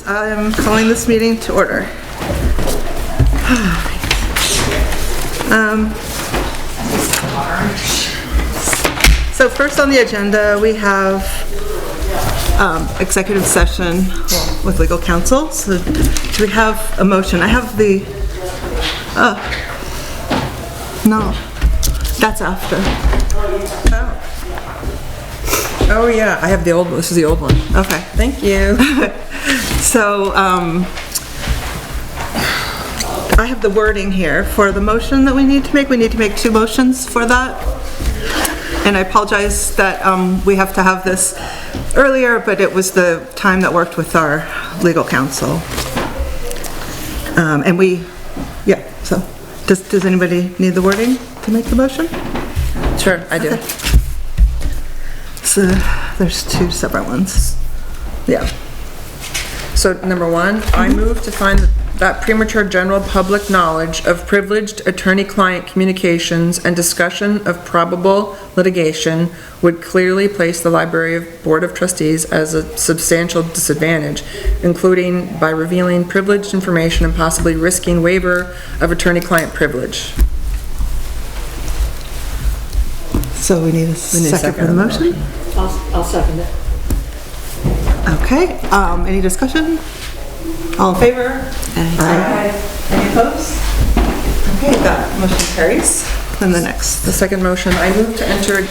I'm calling this meeting to order. So first on the agenda, we have executive session with legal counsel. So do we have a motion? I have the, no, that's after. Oh yeah, I have the old one. This is the old one. Okay. Thank you. So, I have the wording here for the motion that we need to make. We need to make two motions for that. And I apologize that we have to have this earlier, but it was the time that worked with our legal counsel. And so, does anybody need the wording to make the motion? Sure, I do. Okay. So, there's two separate ones. Yeah. So number one, I move to find that premature general public knowledge of privileged attorney-client communications and discussion of probable litigation would clearly place the Library Board of Trustees as a substantial disadvantage, including by revealing privileged information and possibly risking waiver of attorney-client privilege. So we need a second for the motion? I'll second it. Okay, any discussion? All in favor? Aye. Any opposed? Okay, that motion carries. Then the next. The second motion, I move to enter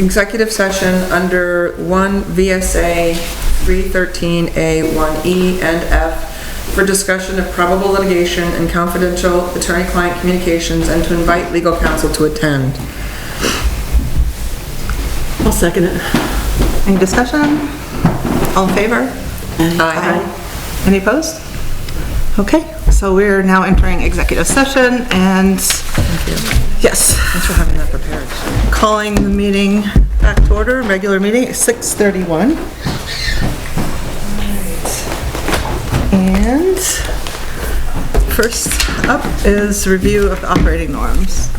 executive session under 1 VSA 313A1E and F for discussion of probable litigation and confidential attorney-client communications and to invite legal counsel to attend. I'll second it. Any discussion? All in favor? Aye. Any opposed? Okay, so we're now entering executive session and Thank you. yes, Thanks for having that prepared. calling the meeting back to order, regular meeting at 6:31. And first up is review of the operating norms.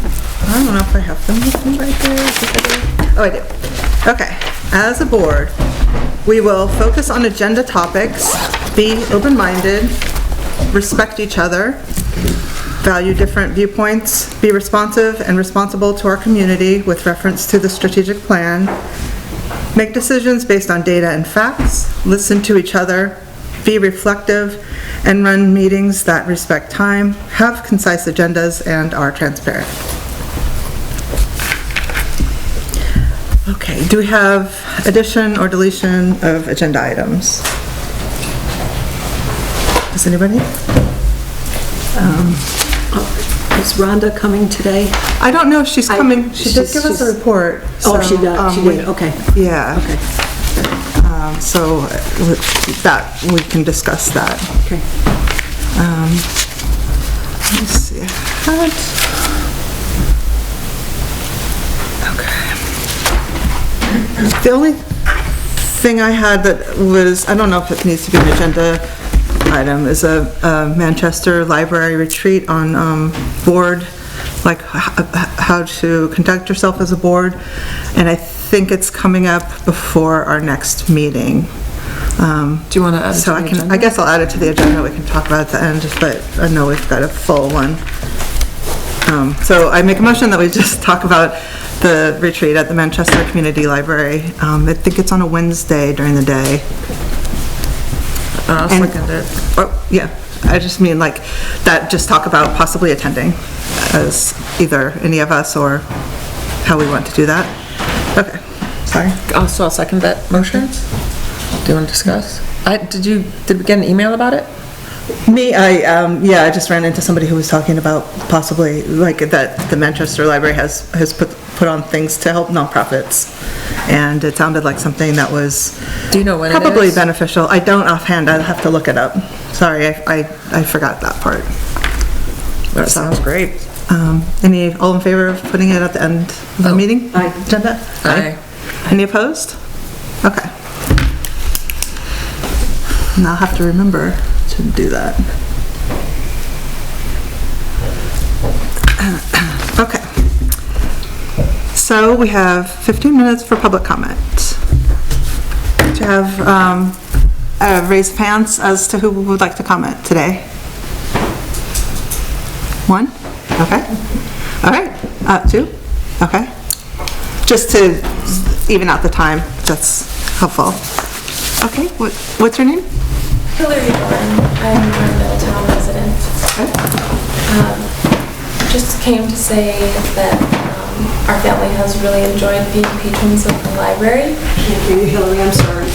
I don't know if I have them with me right there. Oh, I do. Okay, as a board, we will focus on agenda topics, be open-minded, respect each other, value different viewpoints, be responsive and responsible to our community with reference to the strategic plan, make decisions based on data and facts, listen to each other, be reflective, and run meetings that respect time, have concise agendas, and are transparent. Okay, do we have addition or deletion of agenda items? Does anybody? Is Rhonda coming today? I don't know if she's coming. She did give us a report. Oh, so, she did, okay. Yeah. Okay. So that, we can discuss that. Okay. Let's see. Okay. The only thing I had that was, I don't know if it needs to be an agenda item, is a Manchester Library retreat on board, like how to conduct yourself as a board, and I think it's coming up before our next meeting. Do you want to add it to the agenda? I guess I'll add it to the agenda. We can talk about it at the end, but I know we've got a full one. So I make a motion that we just talk about the retreat at the Manchester Community Library. I think it's on a Wednesday during the day. I'll second it. Oh, yeah, I just mean like that, just talk about possibly attending as either any of us or how we want to do that. Okay, sorry. So I'll second that motion. Do you want to discuss? Did we get an email about it? Me, I just ran into somebody who was talking about possibly, like, that the Manchester Library has put on things to help nonprofits, and it sounded like something that was Do you know when probably it is? beneficial. I don't offhand, I'll have to look it up. Sorry, I forgot that part. That sounds great. All in favor of putting it at the end of the meeting? Aye. Agenda? Aye. Any opposed? Okay. And I'll have to remember to do that. Okay. So we have 15 minutes for public comment. Do you have raise of hands as to who would like to comment today. One? Okay. All right. Two? Okay. Just to even out the time, that's helpful. Okay, what's your name? Hillary Doran. I'm a Middletown resident. Just came to say that our family has really enjoyed being patrons of the library. Can't hear you, Hillary, I'm sorry.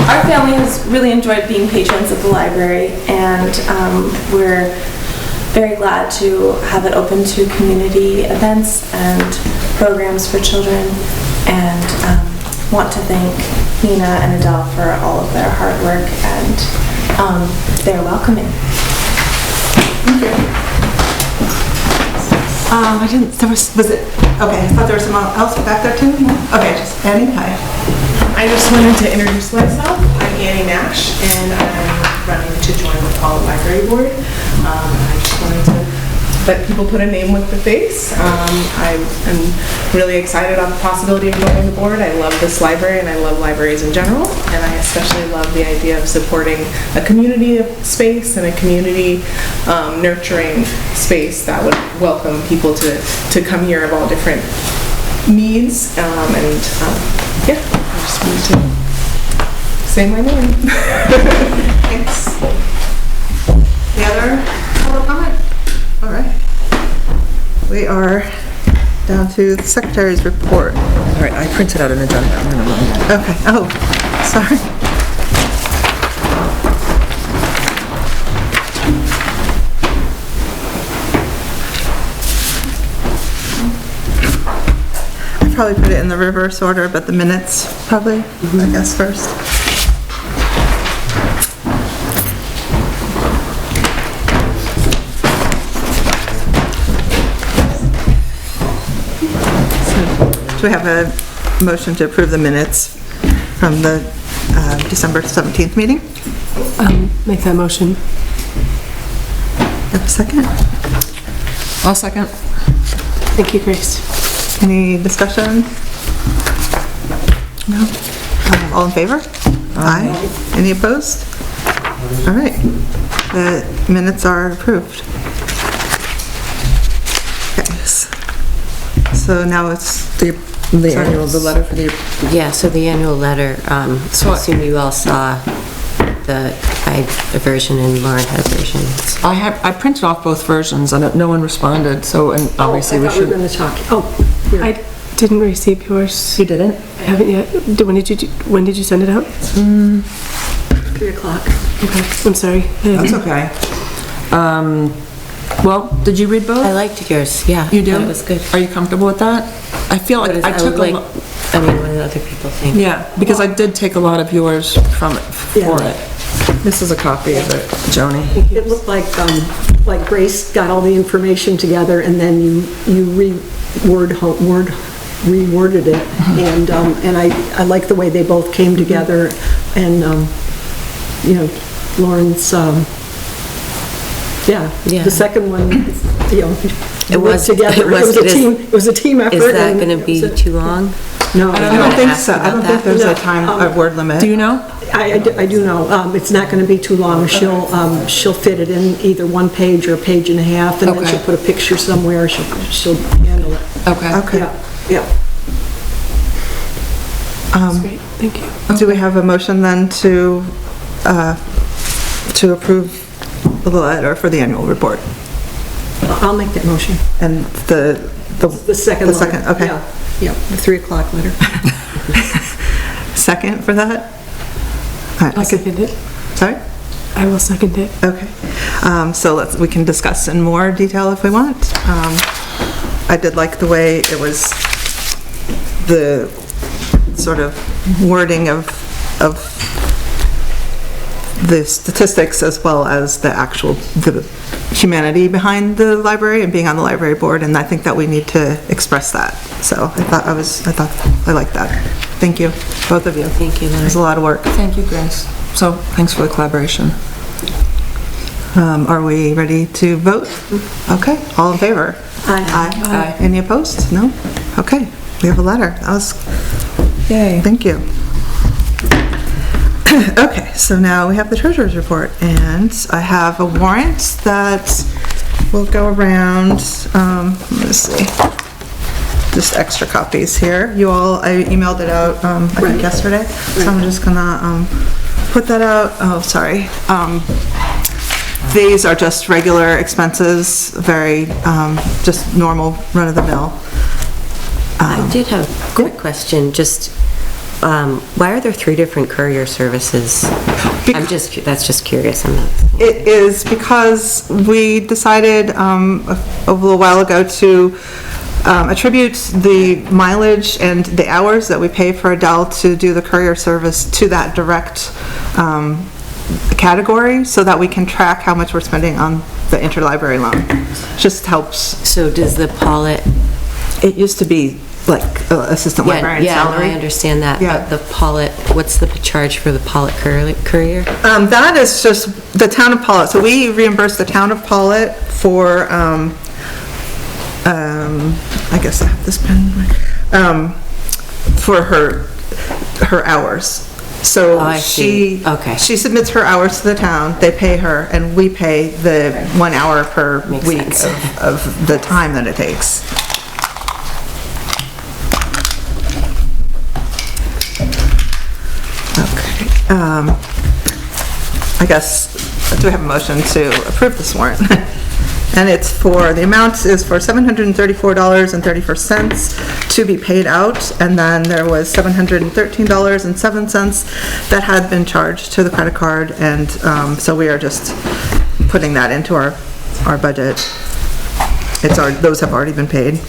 Our family has really enjoyed being patrons of the library, and we're very glad to have it open to community events and programs for children, and want to thank Nina and Adele for all of their hard work and their welcoming. Thank you. Was it, okay, I thought there was someone else back there too? No? Okay, just Annie, hi. I just wanted to introduce myself. I'm Annie Nash, and I'm running to join the Pawlet Library Board. I just wanted to let people put a name with the face. I am really excited about the possibility of joining the board. I love this library, and I love libraries in general, and I especially love the idea of supporting a community space and a community nurturing space that would welcome people to come here of all different needs, yeah, I just wanted to say my name. Thanks. The other public comment? All right. We are down to the secretary's report. All right, I printed out an agenda. I'm gonna run. Okay, oh, sorry. I'd probably put it in the reverse order, but the minutes probably, I guess, first. Do we have a motion to approve the minutes from the December 17th meeting? Make that motion. Have a second? I'll second. Thank you, Grace. Any discussion? No? All in favor? Aye. Any opposed? All right. The minutes are approved. Okay. So now it's The letter for the, Yeah, so the annual letter, I assume you all saw I had a version and Lauren had a version. I printed off both versions and no one responded, so, and obviously we I thought we were should. going to talk, here. I didn't receive yours. You didn't? I haven't yet. When did you send it out? 3 o'clock. Okay, I'm sorry. That's okay. Well, did you read both? I liked yours, yeah. You do? It was good. Are you comfortable with that? I feel like I took a lot. I mean, what do other people think? Yeah, because I did take a lot of yours from it, for Yeah. it. This is a copy of it, Joni. It looked like Grace got all the information together and then you reworded it. And I like the way they both came together and, you know, Lauren's, yeah, Yeah. the second one, you know, It was together. It was a team effort. Is that and gonna it was be too long? No. I don't think so. I don't think there's a time, a word limit. Do you know? I do know. It's not going to be too long. She'll fit it in either one page or a page and a half, and then Okay. she'll put a picture somewhere. She'll handle it. Okay. Okay. Yeah, yeah. That's great, thank you. Do we have a motion then to approve the letter for the annual report? I'll make that motion. And the second The letter. second, okay. Yeah, the 3 o'clock letter. second for that? All right, I'll second it. Sorry? I will second it. Okay. So we can discuss in more detail if we want. I did like the way it was, the sort of wording of the statistics as well as the humanity behind the library and being on the library board, and I think that we need to express that. So I liked that. Thank you, both of you. Thank you, It was a lot of work. Thank you, Grace. So, thanks for the collaboration. Are we ready to vote? Okay, all in favor? Aye. Aye. Any opposed? No? Okay, we have a letter. That was, Yay. thank you. Okay, so now we have the treasurer's report, and I have a warrant that will go around, let's see, just extra copies here. You all, I emailed it out, I think yesterday, so I'm just gonna, put that out. Oh, sorry. These are just regular expenses, very, just normal run-of-the-mill. I did have a quick question, just, why are there 3 different courier services? That's just curious, I'm not... It is because we decided a little while ago to attribute the mileage and the hours that we pay for Adele to do the courier service to that direct category, so that we can track how much we're spending on the interlibrary loan. Just helps. So does the Pawlet... It used to be like assistant librarian salary. Yeah, I understand that, Yeah. but the Pawlet, what's the charge for the Pawlet courier? That is just the town of Pawlet. So we reimburse the town of Pawlet for, I guess I have this pen, for her hours. So Oh, I see. Okay. she submits her hours to the town, they pay her, and we pay the 1 hour per Makes week sense. of the time that it takes. Okay. I guess, do we have a motion to approve this warrant? And it's for, the amount is for $734.34 to be paid out, and then there was $713.07 that had been charged to the credit card, and so we are just putting that into our budget. Those have already been paid.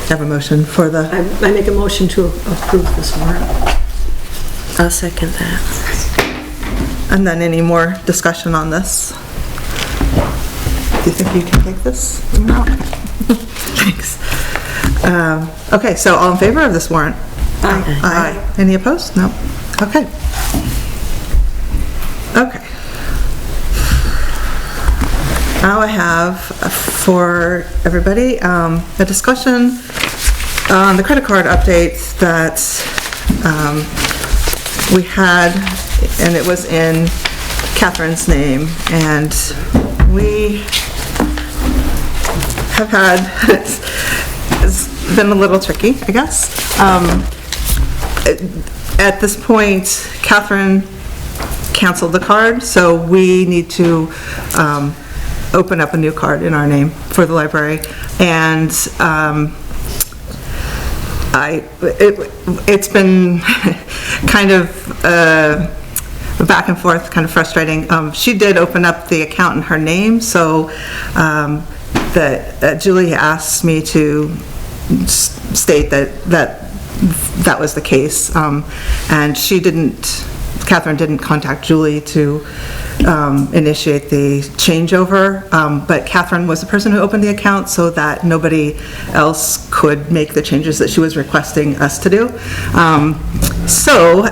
Have a motion for the... I make a motion to approve this warrant. I'll second that. And then any more discussion on this? Do you think you can take this? No. Thanks. Okay, so all in favor of this warrant? Aye. Aye. Any opposed? No. Okay. Okay. Now I have for everybody a discussion on the credit card updates that we had, and it was in Catherine's name, and we have had, it's been a little tricky, I guess. At this point, Catherine canceled the card, so we need to open up a new card in our name for the library. And it's been kind of back and forth, kind of frustrating. She did open up the account in her name, so that Julie asked me to state that was the case, and Catherine didn't contact Julie to initiate the changeover, but Catherine was the person who opened the account so that nobody else could make the changes that she was requesting us to do. So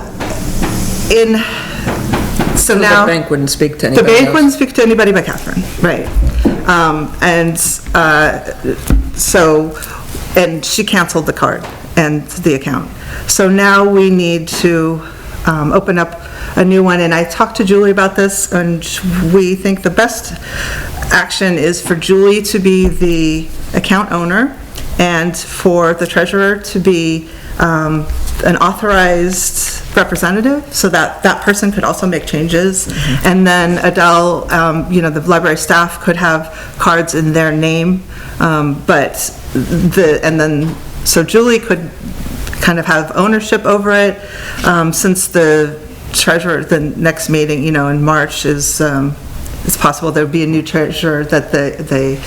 now... The bank wouldn't speak to anybody The bank else. wouldn't speak to anybody but Catherine, right. And she canceled the card and the account. So now we need to open up a new one, and I talked to Julie about this, and we think the best action is for Julie to be the account owner and for the treasurer to be an authorized representative, so that that person could also make changes. Mm-hmm. And then Adele, the library staff could have cards in their name, so Julie could kind of have ownership over it, since the treasurer, the next meeting, in March is, it's possible there'd be a new treasurer, that the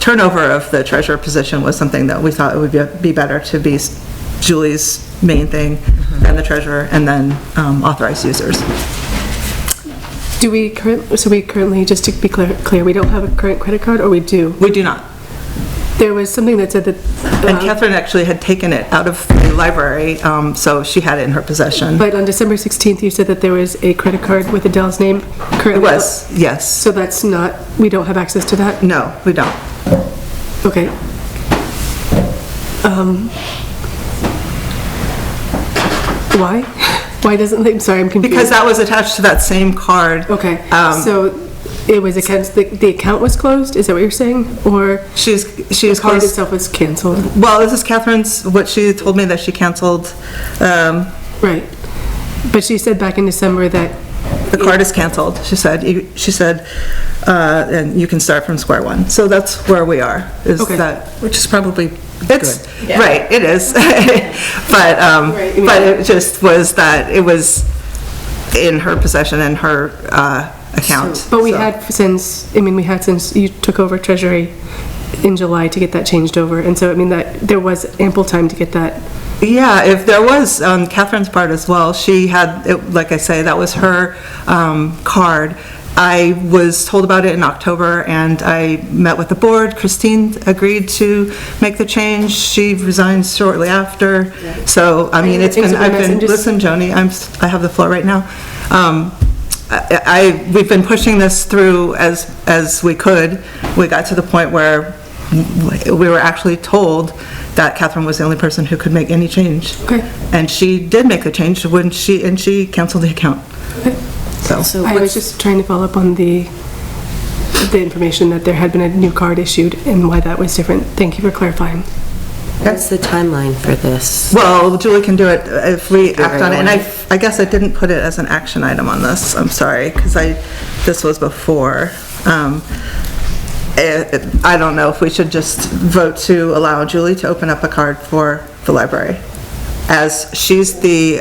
turnover of the treasurer position was something that we thought it would be better to be Julie's main thing, then the treasurer, and then authorized users. Do we currently, just to be clear, we don't have a current credit card, or we do? We do not. There was something that said that... And Catherine actually had taken it out of the library, so she had it in her possession. But on December 16th, you said that there was a credit card with Adele's name currently. It was, yes. So that's not, we don't have access to that? No, we don't. Okay. Why? Why doesn't, I'm sorry, I'm confused. Because that was attached to that same card. Okay, so it was against, the account was closed, is that what you're saying? Or She was the card closed. itself was canceled? Well, this is Catherine's, what she told me that she canceled. Right. But she said back in December that, The card is canceled, she said. And you can start from square one. So that's where we are, is Okay. that. Which is probably It's, good. right, it is. But it just was that it was in her possession and her account. but we so. had since you took over Treasury in July to get that changed over, and so, I mean, that, there was ample time to get that. Yeah, if there was, on Catherine's part as well, she had, like I say, that was her card. I was told about it in October, and I met with the board. Christine agreed to make the change. She resigned shortly after. So, I mean, listen, Joni, I have the floor right now. We've been pushing this through as we could. We got to the point where we were actually told that Catherine was the only person who could make any change. Okay. And she did make the change when she canceled the account. So I was just trying to follow up on the information that there had been a new card issued and why that was different. Thank you for clarifying. What's the timeline for this? well, Julie can do it if we act on it. And I guess I didn't put it as an action item on this. I'm sorry, because this was before. I don't know if we should just vote to allow Julie to open up a card for the library, as she's the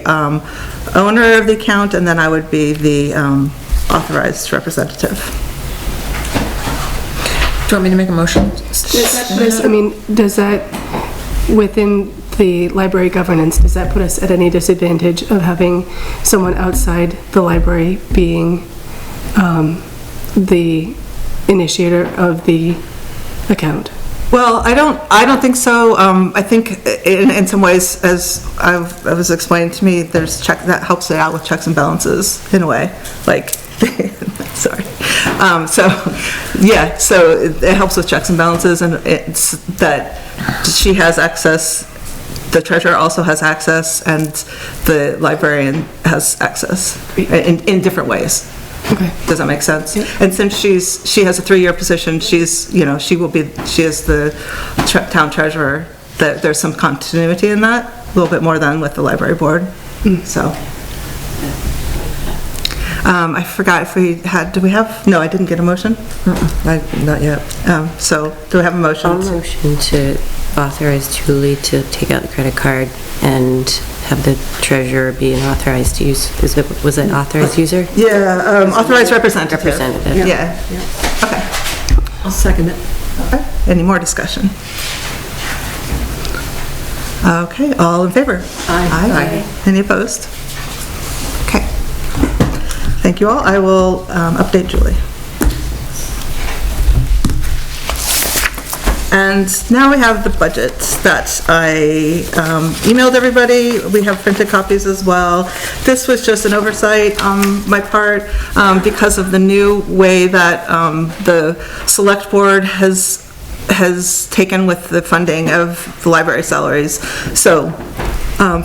owner of the account, and then I would be the authorized representative. Do you want me to make a motion? Does that, within the library governance, does that put us at any disadvantage of having someone outside the library being the initiator of the account? Well, I don't think so. I think in some ways, as I was explained to me, there's that helps it out with checks and balances in a way, like, sorry. So it helps with checks and balances, and it's that she has access, the treasurer also has access, and the librarian has access in different ways. Okay. Does that make sense? Yep. And since she has a 3-year position, she is the town treasurer, that there's some continuity in that, a little bit more than with the library board. So. I forgot if do we have, no, I didn't get a motion? Not yet. So, do we have a motion? I'll motion to authorize Julie to take out the credit card and have the treasurer be an authorized use. Was it authorized user? Yeah, authorized representative. Representative. Yeah. Okay. I'll second it. Okay. Any more discussion? Okay, all in favor? Aye. Any opposed? Okay. Thank you all. I will update Julie. And now we have the budget that I emailed everybody. We have printed copies as well. This was just an oversight on my part because of the new way that the select board has taken with the funding of the library salaries. So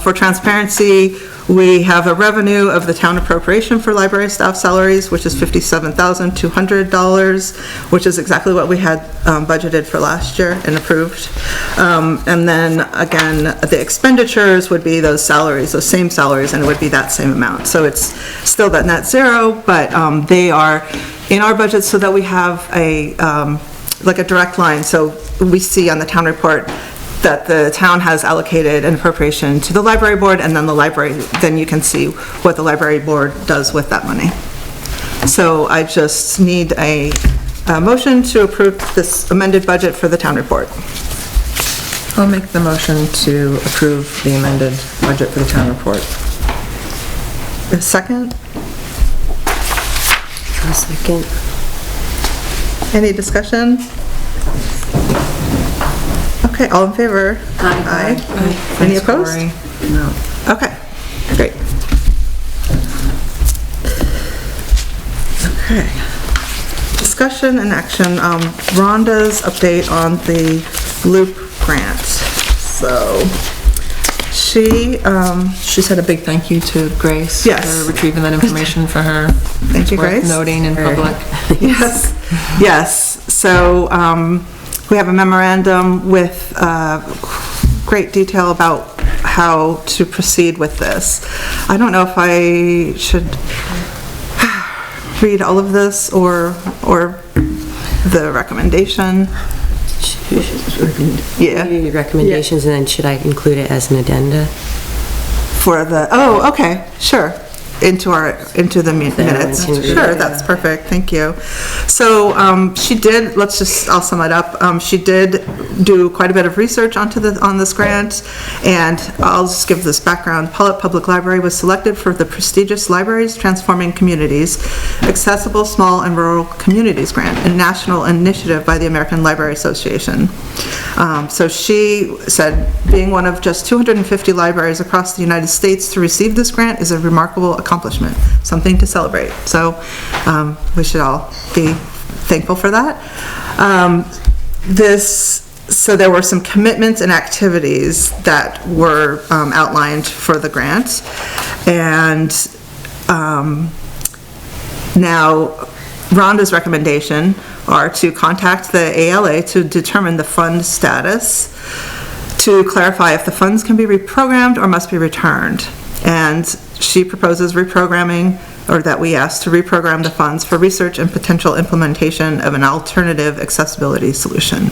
for transparency, we have a revenue of the town appropriation for library staff salaries, which is $57,200, which is exactly what we had budgeted for last year and approved. And then again, the expenditures would be those salaries, those same salaries, and it would be that same amount. So it's still that net zero, but they are in our budget so that we have like a direct line. So we see on the town report that the town has allocated an appropriation to the library board, and then then you can see what the library board does with that money. So I just need a motion to approve this amended budget for the town report. I'll make the motion to approve the amended budget for the town report. A second? A second. Any discussion? Okay, all in favor? Aye. Any Thanks, opposed? Cory. No. Okay, great. Okay. Discussion and action, Rhonda's update on the loop grant. So, She said a big thank you to Grace Yes. for retrieving that information for her. Thank you, It's worth Grace. noting in public. Yes, yes. So we have a memorandum with great detail about how to proceed with this. I don't know if I should read all of this or the recommendation. Yeah, Maybe recommendations, and then should I include it as an addenda? for the, oh, okay, sure. Into the minutes. can read Sure, it. that's perfect, thank you. So, she did, I'll sum it up. She did do quite a bit of research on this grant, and I'll just give this background. Pawlet Public Library was selected for the prestigious Libraries Transforming Communities, Accessible Small and Rural Communities Grant, a national initiative by the American Library Association. So she said, being one of just 250 libraries across the United States to receive this grant is a remarkable accomplishment, something to celebrate. So we should all be thankful for that. So there were some commitments and activities that were outlined for the grant, and now Rhonda's recommendation are to contact the ALA to determine the fund status, to clarify if the funds can be reprogrammed or must be returned. And she proposes reprogramming, or that we ask to reprogram the funds for research and potential implementation of an alternative accessibility solution.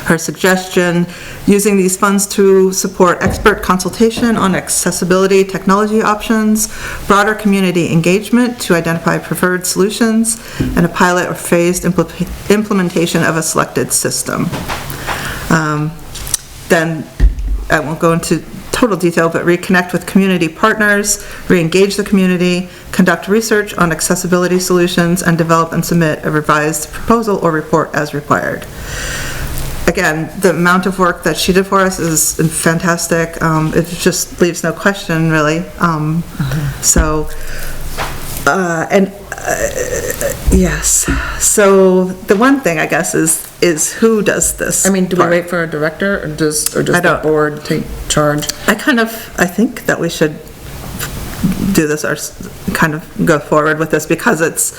Her suggestion, using these funds to support expert consultation on accessibility technology options, broader community engagement to identify preferred solutions, and a pilot or phased implementation of a selected system. Then, I won't go into total detail, but reconnect with community partners, re-engage the community, conduct research on accessibility solutions, and develop and submit a revised proposal or report as required. Again, the amount of work that she did for us is fantastic. It just leaves no question, really. Yes. So the one thing, I guess, is who does this? I mean, do we part? wait for a director, or does I the don't- board take charge? I think that we should do this, or kind of go forward with this, because it's,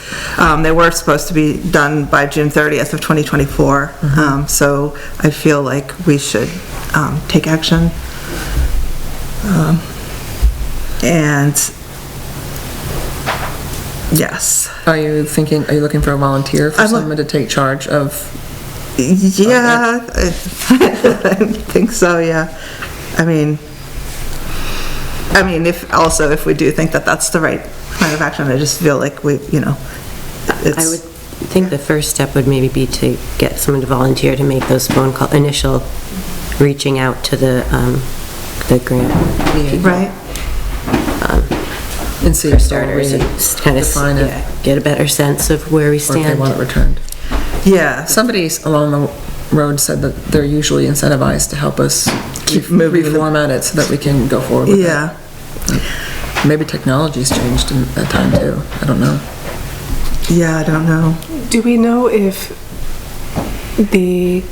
they were supposed to be done by June 30th of 2024. So I feel like we should take action. And yes. Are you looking for a volunteer for someone to take charge of? Yeah, I think so, yeah. I mean, if we do think that that's the right kind of action, I just feel like I would think the first step would maybe be to get someone to volunteer to make those initial reaching out to the grant. right? And see if Starters and kind of define it, get a better sense of where we or if they stand. want it returned. Yeah. Somebody along the road said that they're usually incentivized to help us Keep moving reformat it so that we can go forward with it. Yeah. Maybe technology's changed in that time too. I don't know. Yeah, I don't know. Do we know if the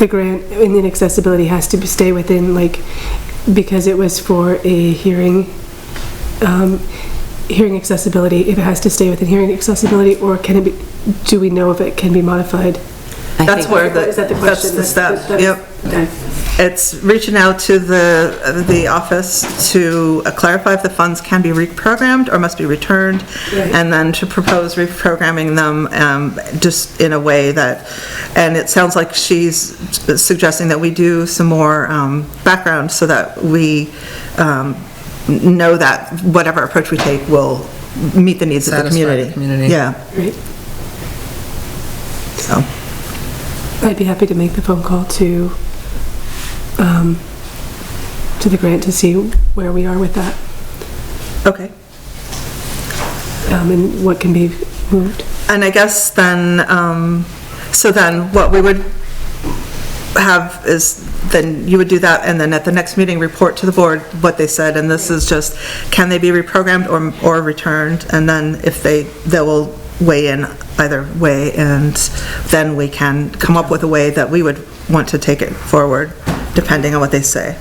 grant in inaccessibility has to stay within, like, because it was for a hearing accessibility, if it has to stay within hearing accessibility, or can it be, do we know if it can be modified? That's where Is that the question? that's the step, That's- yep. okay. It's reaching out to the office to clarify if the funds can be reprogrammed or must be returned, Right. and then to propose reprogramming them just in a way that, and it sounds like she's suggesting that we do some more background so that we know that whatever approach we take will meet the needs of the Satisfy community. the community. Yeah, Right. so, I'd be happy to make the phone call to the grant to see where we are with that, okay. and what can be moved. And I guess then, so then what we would have is, then you would do that, and then at the next meeting, report to the board what they said, and this is just, can they be reprogrammed or returned? And then if they will weigh in either way, and then we can come up with a way that we would want to take it forward. depending on what they say.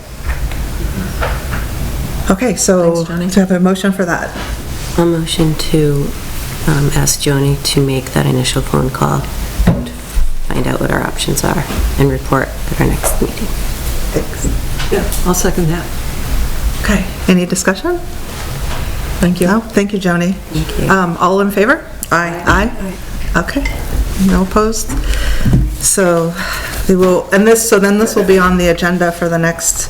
Okay, so Thanks, Johnny. do you have a motion for that? A motion to ask Joni to make that initial phone call, to find out what our options are, and report at our next meeting. Thanks. Yeah, I'll second that. Okay, any discussion? Thank you. No? Thank you, Joni. Thank you. All in favor? Aye. Aye? Okay, no opposed? So we will, and this, so then this will be on the agenda for the next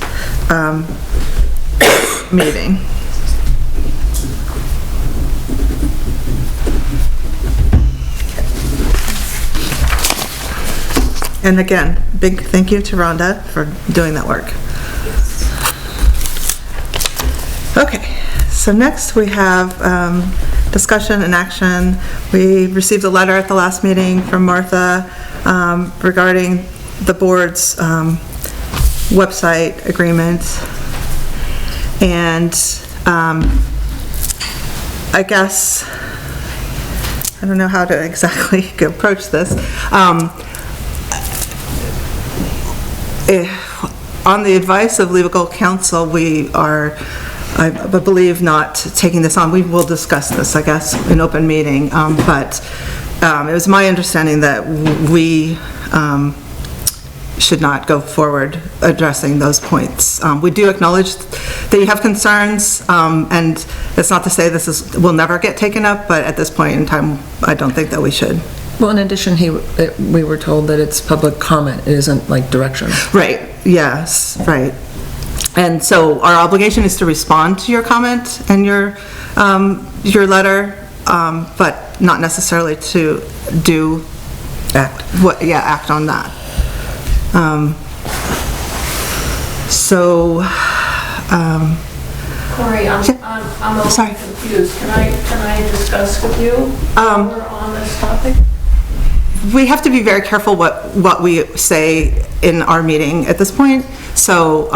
meeting. And again, big thank you to Rhonda for doing that work. Okay, so next we have discussion and action. We received a letter at the last meeting from Martha regarding the board's website agreement. And I guess, I don't know how to exactly approach this. On the advice of legal counsel, we are, I believe, not taking this on. We will discuss this, I guess, in open meeting, but it was my understanding that we should not go forward addressing those points. We do acknowledge that you have concerns, and it's not to say this will never get taken up, but at this point in time, I don't think that we should. Well, in addition, we were told that it's public comment, it isn't like direction. Right, yes, right. And so our obligation is to respond to your comment and your letter, but not necessarily to do act on that. Corey, I'm a little Sorry. confused. Can I discuss with you more on this topic? We have to be very careful what we say in our meeting at this point. So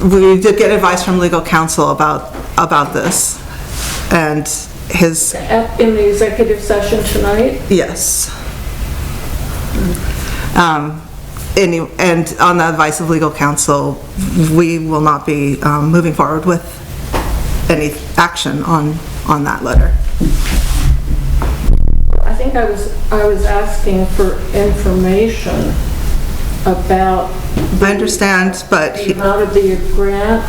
we did get advice from legal counsel about this, and his. In the executive session tonight? Yes. And on the advice of legal counsel, we will not be moving forward with any action on that letter. I think I was asking for information about. I understand, but the amount of the grant.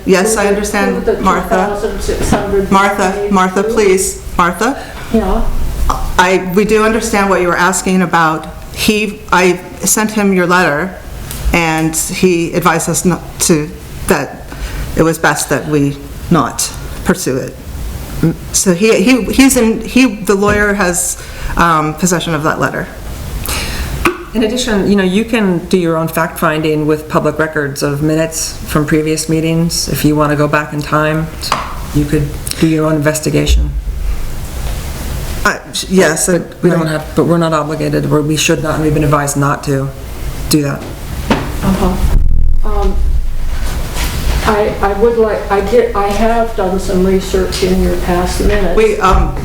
Yes, I understand, The Martha. 2,600. Martha, please, Martha. Yeah. We do understand what you were asking about. I sent him your letter, and he advised us that it was best that we not pursue it. So the lawyer has possession of that letter. In addition, you can do your own fact-finding with public records of minutes from previous meetings. If you want to go back in time, you could do your own investigation. Yes. But we don't have, but we're not obligated, or we should not, and we've been advised not to do that. I would like, I have done some research in your past minutes.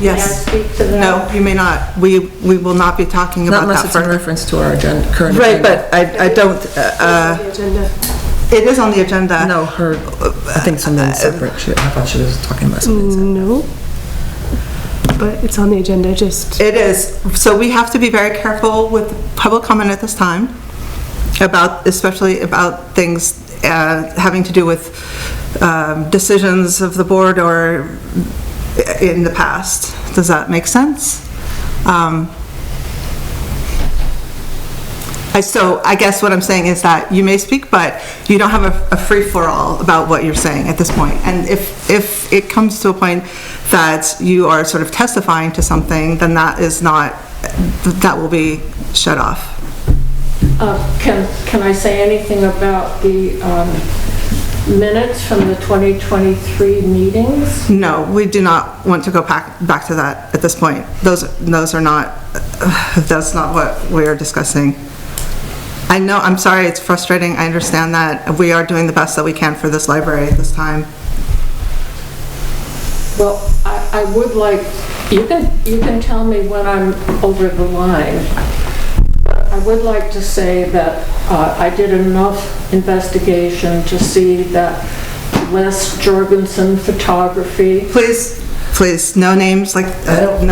Yes. May I speak to that? No, you may not. We will not be talking about that. Not unless it's in further. reference to our current agenda. Right, but I don't, The agenda. it is on the agenda. No, I think something separate. I thought she was talking about something separate. No. But it's on the agenda, just. It is. So we have to be very careful with public comment at this time, especially about things having to do with decisions of the board or in the past. Does that make sense? So I guess what I'm saying is that you may speak, but you don't have a free-for-all about what you're saying at this point. And if it comes to a point that you are sort of testifying to something, then that will be shut off. Can I say anything about the minutes from the 2023 meetings? No, we do not want to go back to that at this point. Those are not, that's not what we are discussing. I know, I'm sorry, it's frustrating, I understand that. We are doing the best that we can for this library at this time. Well, I would like, you can tell me when I'm over the line. I would like to say that I did enough investigation to see that Les Jorgensen Photography. Please, no names, like, I don't,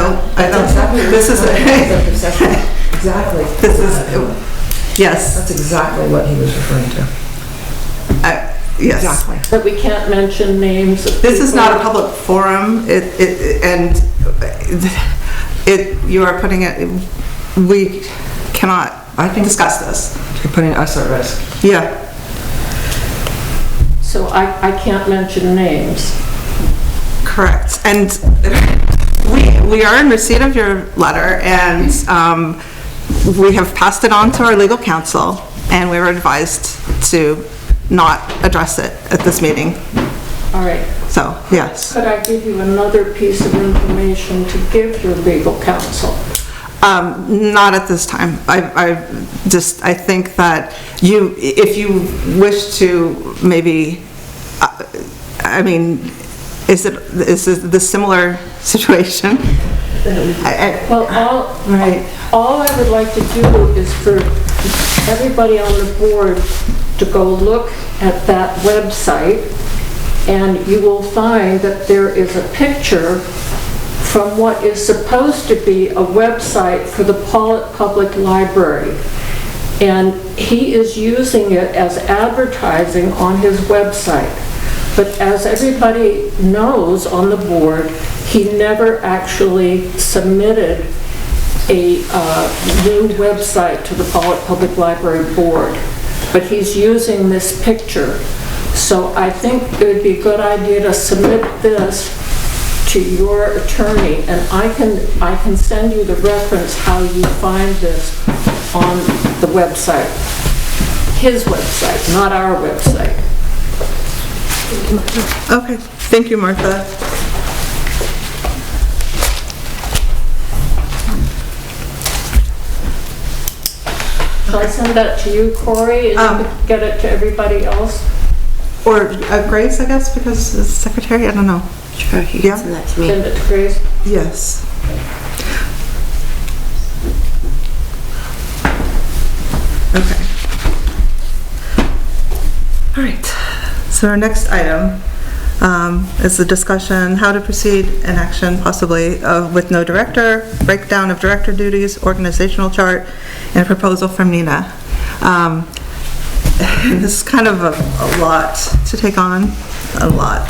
this is, Exactly. this is, yes, That's exactly what he was referring to. yes. Exactly. That we can't mention names of This is people. not a public forum, you are putting it, we cannot discuss this. You're putting us at risk. Yeah, So I can't mention names. correct. And we are in receipt of your letter, and we have passed it on to our legal counsel, and we were advised to not address it at this meeting. All right. So, yes. Could I give you another piece of information to give your legal counsel? Not at this time. I think that if you wish to maybe, I mean, is this similar situation? Well, all I would like to do is for everybody on the board to go look at that website, and you will find that there is a picture from what is supposed to be a website for the Pawlet Public Library. And he is using it as advertising on his website. But as everybody knows on the board, he never actually submitted a new website to the Pawlet Public Library Board. But he's using this picture. So I think it would be a good idea to submit this to your attorney, and I can send you the reference how you find this on the website. His website, not our website. Okay, thank you, Martha. Shall I send that to you, Corey, and you could get it to everybody else? Or Grace, I guess, because the secretary, I don't know. Sure, you Yeah. can send that to me. Send it to Grace? Yes. Okay. All right. So our next item is the discussion, how to proceed in action possibly with no director, breakdown of director duties, organizational chart, and a proposal from Nina. This is kind of a lot to take on, a lot.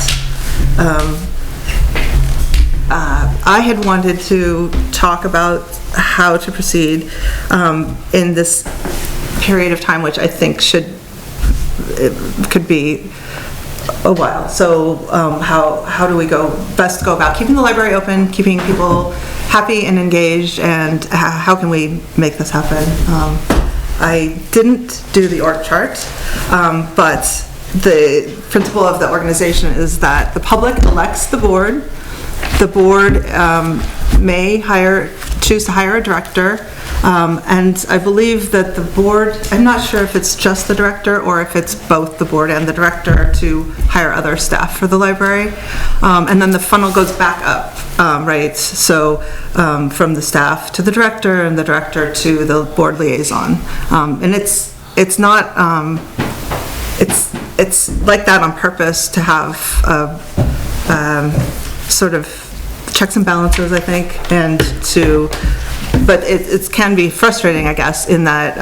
I had wanted to talk about how to proceed in this period of time, which I think could be a while. So how do we best go about keeping the library open, keeping people happy and engaged, and how can we make this happen? I didn't do the org chart, but the principle of the organization is that the public elects the board. The board may choose to hire a director, and I believe that the board, I'm not sure if it's just the director or if it's both the board and the director to hire other staff for the library. And then the funnel goes back up, right? So from the staff to the director and the director to the board liaison. And it's not, it's like that on purpose to have sort of checks and balances, I think, but it can be frustrating, I guess, in that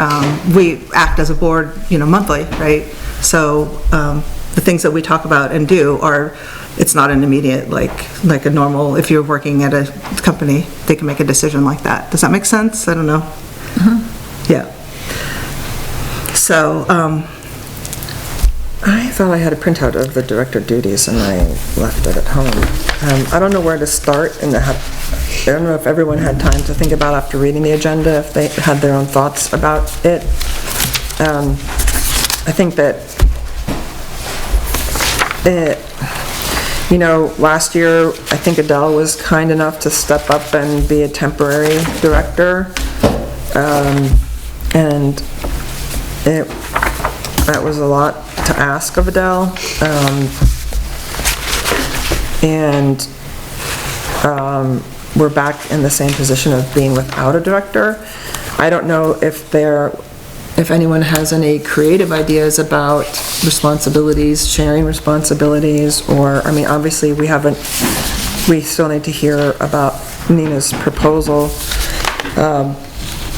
we act as a board, monthly, right? So the things that we talk about and do it's not an immediate, like a normal, if you're working at a company, they can make a decision like that. Does that make sense? I don't know. Yeah. So, I thought I had a printout of the director duties and I left it at home. I don't know where to start, and I don't know if everyone had time to think about after reading the agenda, if they had their own thoughts about it. I think that last year, I think Adele was kind enough to step up and be a temporary director. And that was a lot to ask of Adele. We're back in the same position of being without a director. I don't know if anyone has any creative ideas about responsibilities, sharing responsibilities, or, I mean, obviously, we still need to hear about Nina's proposal.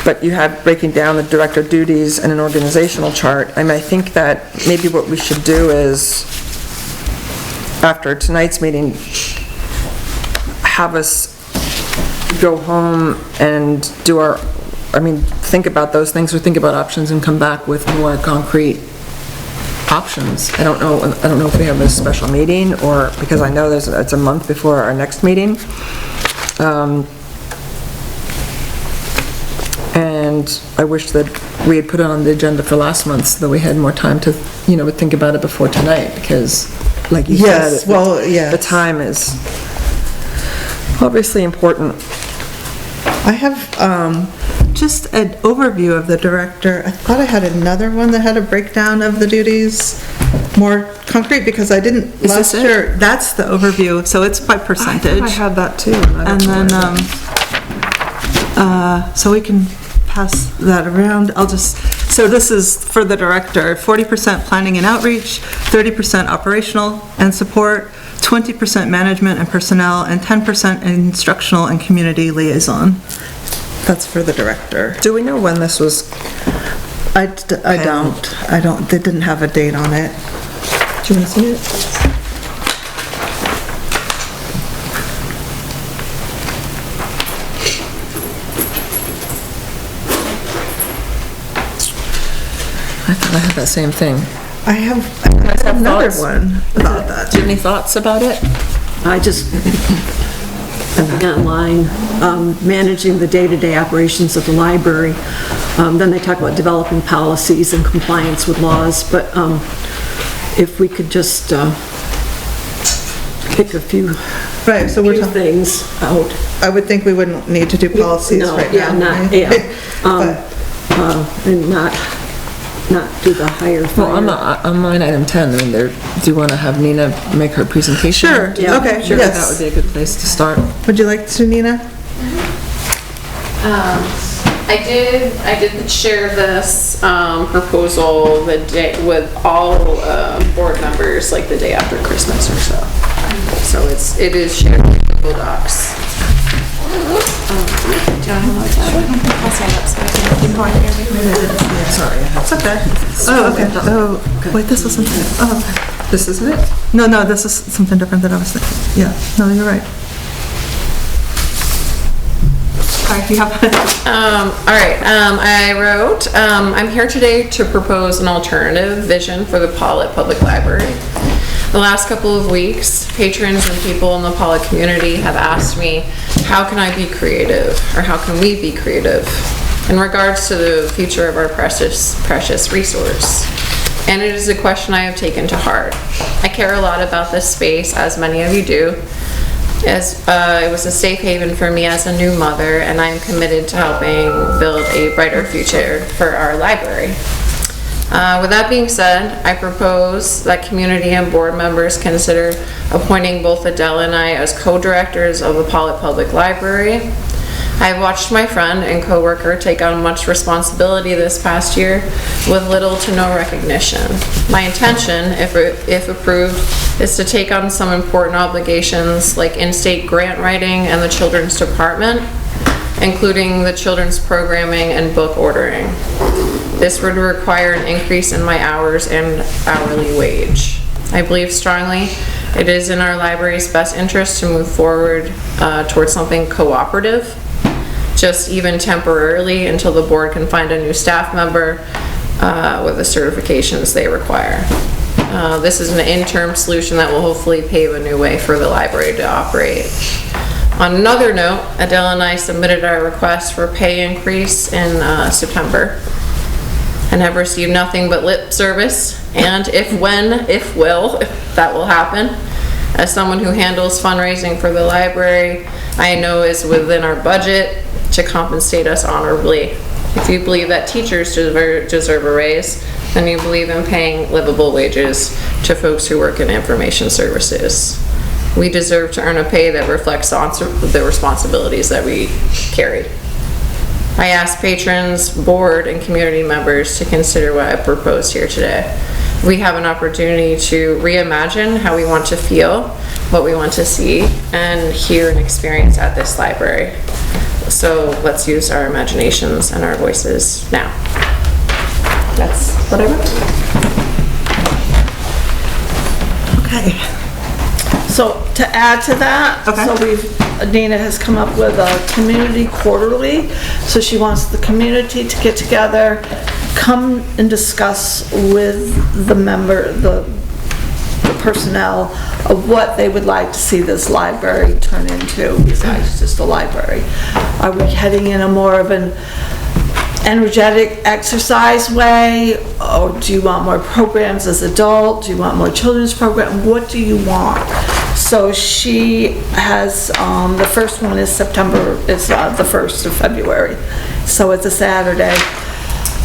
But you have breaking down the director duties and an organizational chart. I mean, I think that maybe what we should do is, after tonight's meeting, have us go home and think about those things, or think about options and come back with more concrete options. I don't know if we have a special meeting, or, because I know it's a month before our next meeting. And I wish that we had put it on the agenda for last month, so that we had more time to, think about it before tonight, because, like you said, the time is obviously important. I have just an overview of the director. I thought I had another one that had a breakdown of the duties, more concrete, because I didn't last year. That's the overview, so it's by percentage. I had that too. And then, so we can pass that around. So this is for the director: 40% planning and outreach, 30% operational and support, 20% management and personnel, and 10% instructional and community liaison. That's for the director. Do we know when this was? I don't, they didn't have a date on it. Do you want to see it? I thought I had that same thing. I have another one about that. Do you have any thoughts about it? I just, online, managing the day-to-day operations of the library. Then they talk about developing policies and compliance with laws, but if we could just pick a few things out. I would think we wouldn't need to do policies right now. And not do the higher fire. Well, on line item 10, do you want to have Nina make her presentation? Sure, Yeah. okay, Sure, yes. that would be a good place to start. Would you like to, Nina? I did share this proposal the day with all board members, like the day after Christmas or so. So it is shared in Google Docs. Do you want to look at it? I'll stand up so I can keep going here. Sorry. It's okay. Oh, okay. Oh, wait, this was something, okay. This isn't it? No, this is something different than I was thinking. Yeah, no, you're right. Sorry, you have it. All right, I wrote, I'm here today to propose an alternative vision for the Pawlet Public Library. The last couple of weeks, patrons and people in the Pawlet community have asked me, how can I be creative, or how can we be creative in regards to the future of our precious resource? And it is a question I have taken to heart. I care a lot about this space, as many of you do, as it was a safe haven for me as a new mother, and I am committed to helping build a brighter future for our library. With that being said, I propose that community and board members consider appointing both Adele and I as co-directors of the Pawlet Public Library. I have watched my friend and co-worker take on much responsibility this past year with little to no recognition. My intention, if approved, is to take on some important obligations like in-state grant writing and the children's department, including the children's programming and book ordering. This would require an increase in my hours and hourly wage. I believe strongly it is in our library's best interest to move forward towards something cooperative, just even temporarily until the board can find a new staff member with the certifications they require. This is an interim solution that will hopefully pave a new way for the library to operate. On another note, Adele and I submitted our request for pay increase in September and have received nothing but lip service, and if that will happen. As someone who handles fundraising for the library, I know is within our budget to compensate us honorably. If you believe that teachers deserve a raise, then you believe in paying livable wages to folks who work in information services. We deserve to earn a pay that reflects the responsibilities that we carry. I ask patrons, board, and community members to consider what I proposed here today. We have an opportunity to reimagine how we want to feel, what we want to see, and hear and experience at this library. So let's use our imaginations and our voices now. That's what I wrote. Okay. So to add to that, Okay. so Dana has come up with a community quarterly. So she wants the community to get together, come and discuss with the personnel of what they would like to see this library turn into besides just a library. Are we heading in a more of an energetic exercise way, or do you want more programs as adult? Do you want more children's program? What do you want? So she has, the first one is September, it's the 1st of February. So it's a Saturday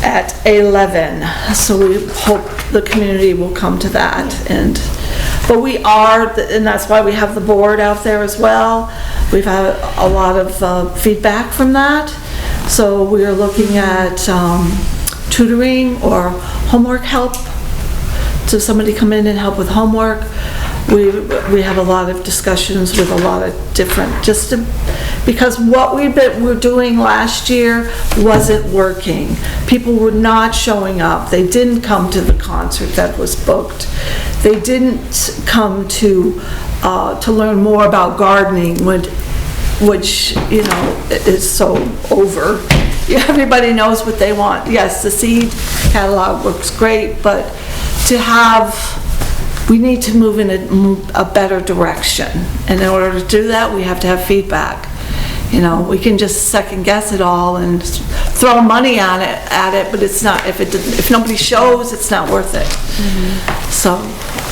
at 11. So we hope the community will come to that. But we are, and that's why we have the board out there as well. We've had a lot of feedback from that. So we are looking at tutoring or homework help. So somebody come in and help with homework. We have a lot of discussions with a lot of different, because what we're doing last year wasn't working. People were not showing up. They didn't come to the concert that was booked. They didn't come to learn more about gardening, which, you know, is so over. Everybody knows what they want. Yes, the seed catalog looks great, but we need to move in a better direction. And in order to do that, we have to have feedback. You know, we can just second guess it all and throw money at it, but it's not, if nobody shows, it's not worth it. Mm-hmm. So,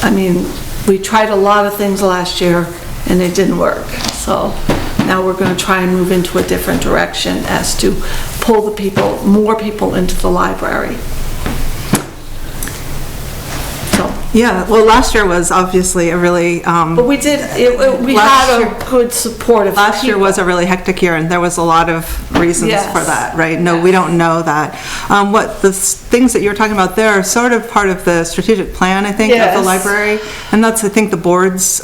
I mean, we tried a lot of things last year and it didn't work. So now we're going to try and move into a different direction as to pull more people into the library. Yeah, well, last year was obviously a really... but we did, we had a good support of Last year was a really hectic year, and there was a lot of reasons for that, right? No, we don't know that. What the things that you're talking about there are sort of part of the strategic plan, I think, of the library. And that's, I think, the board's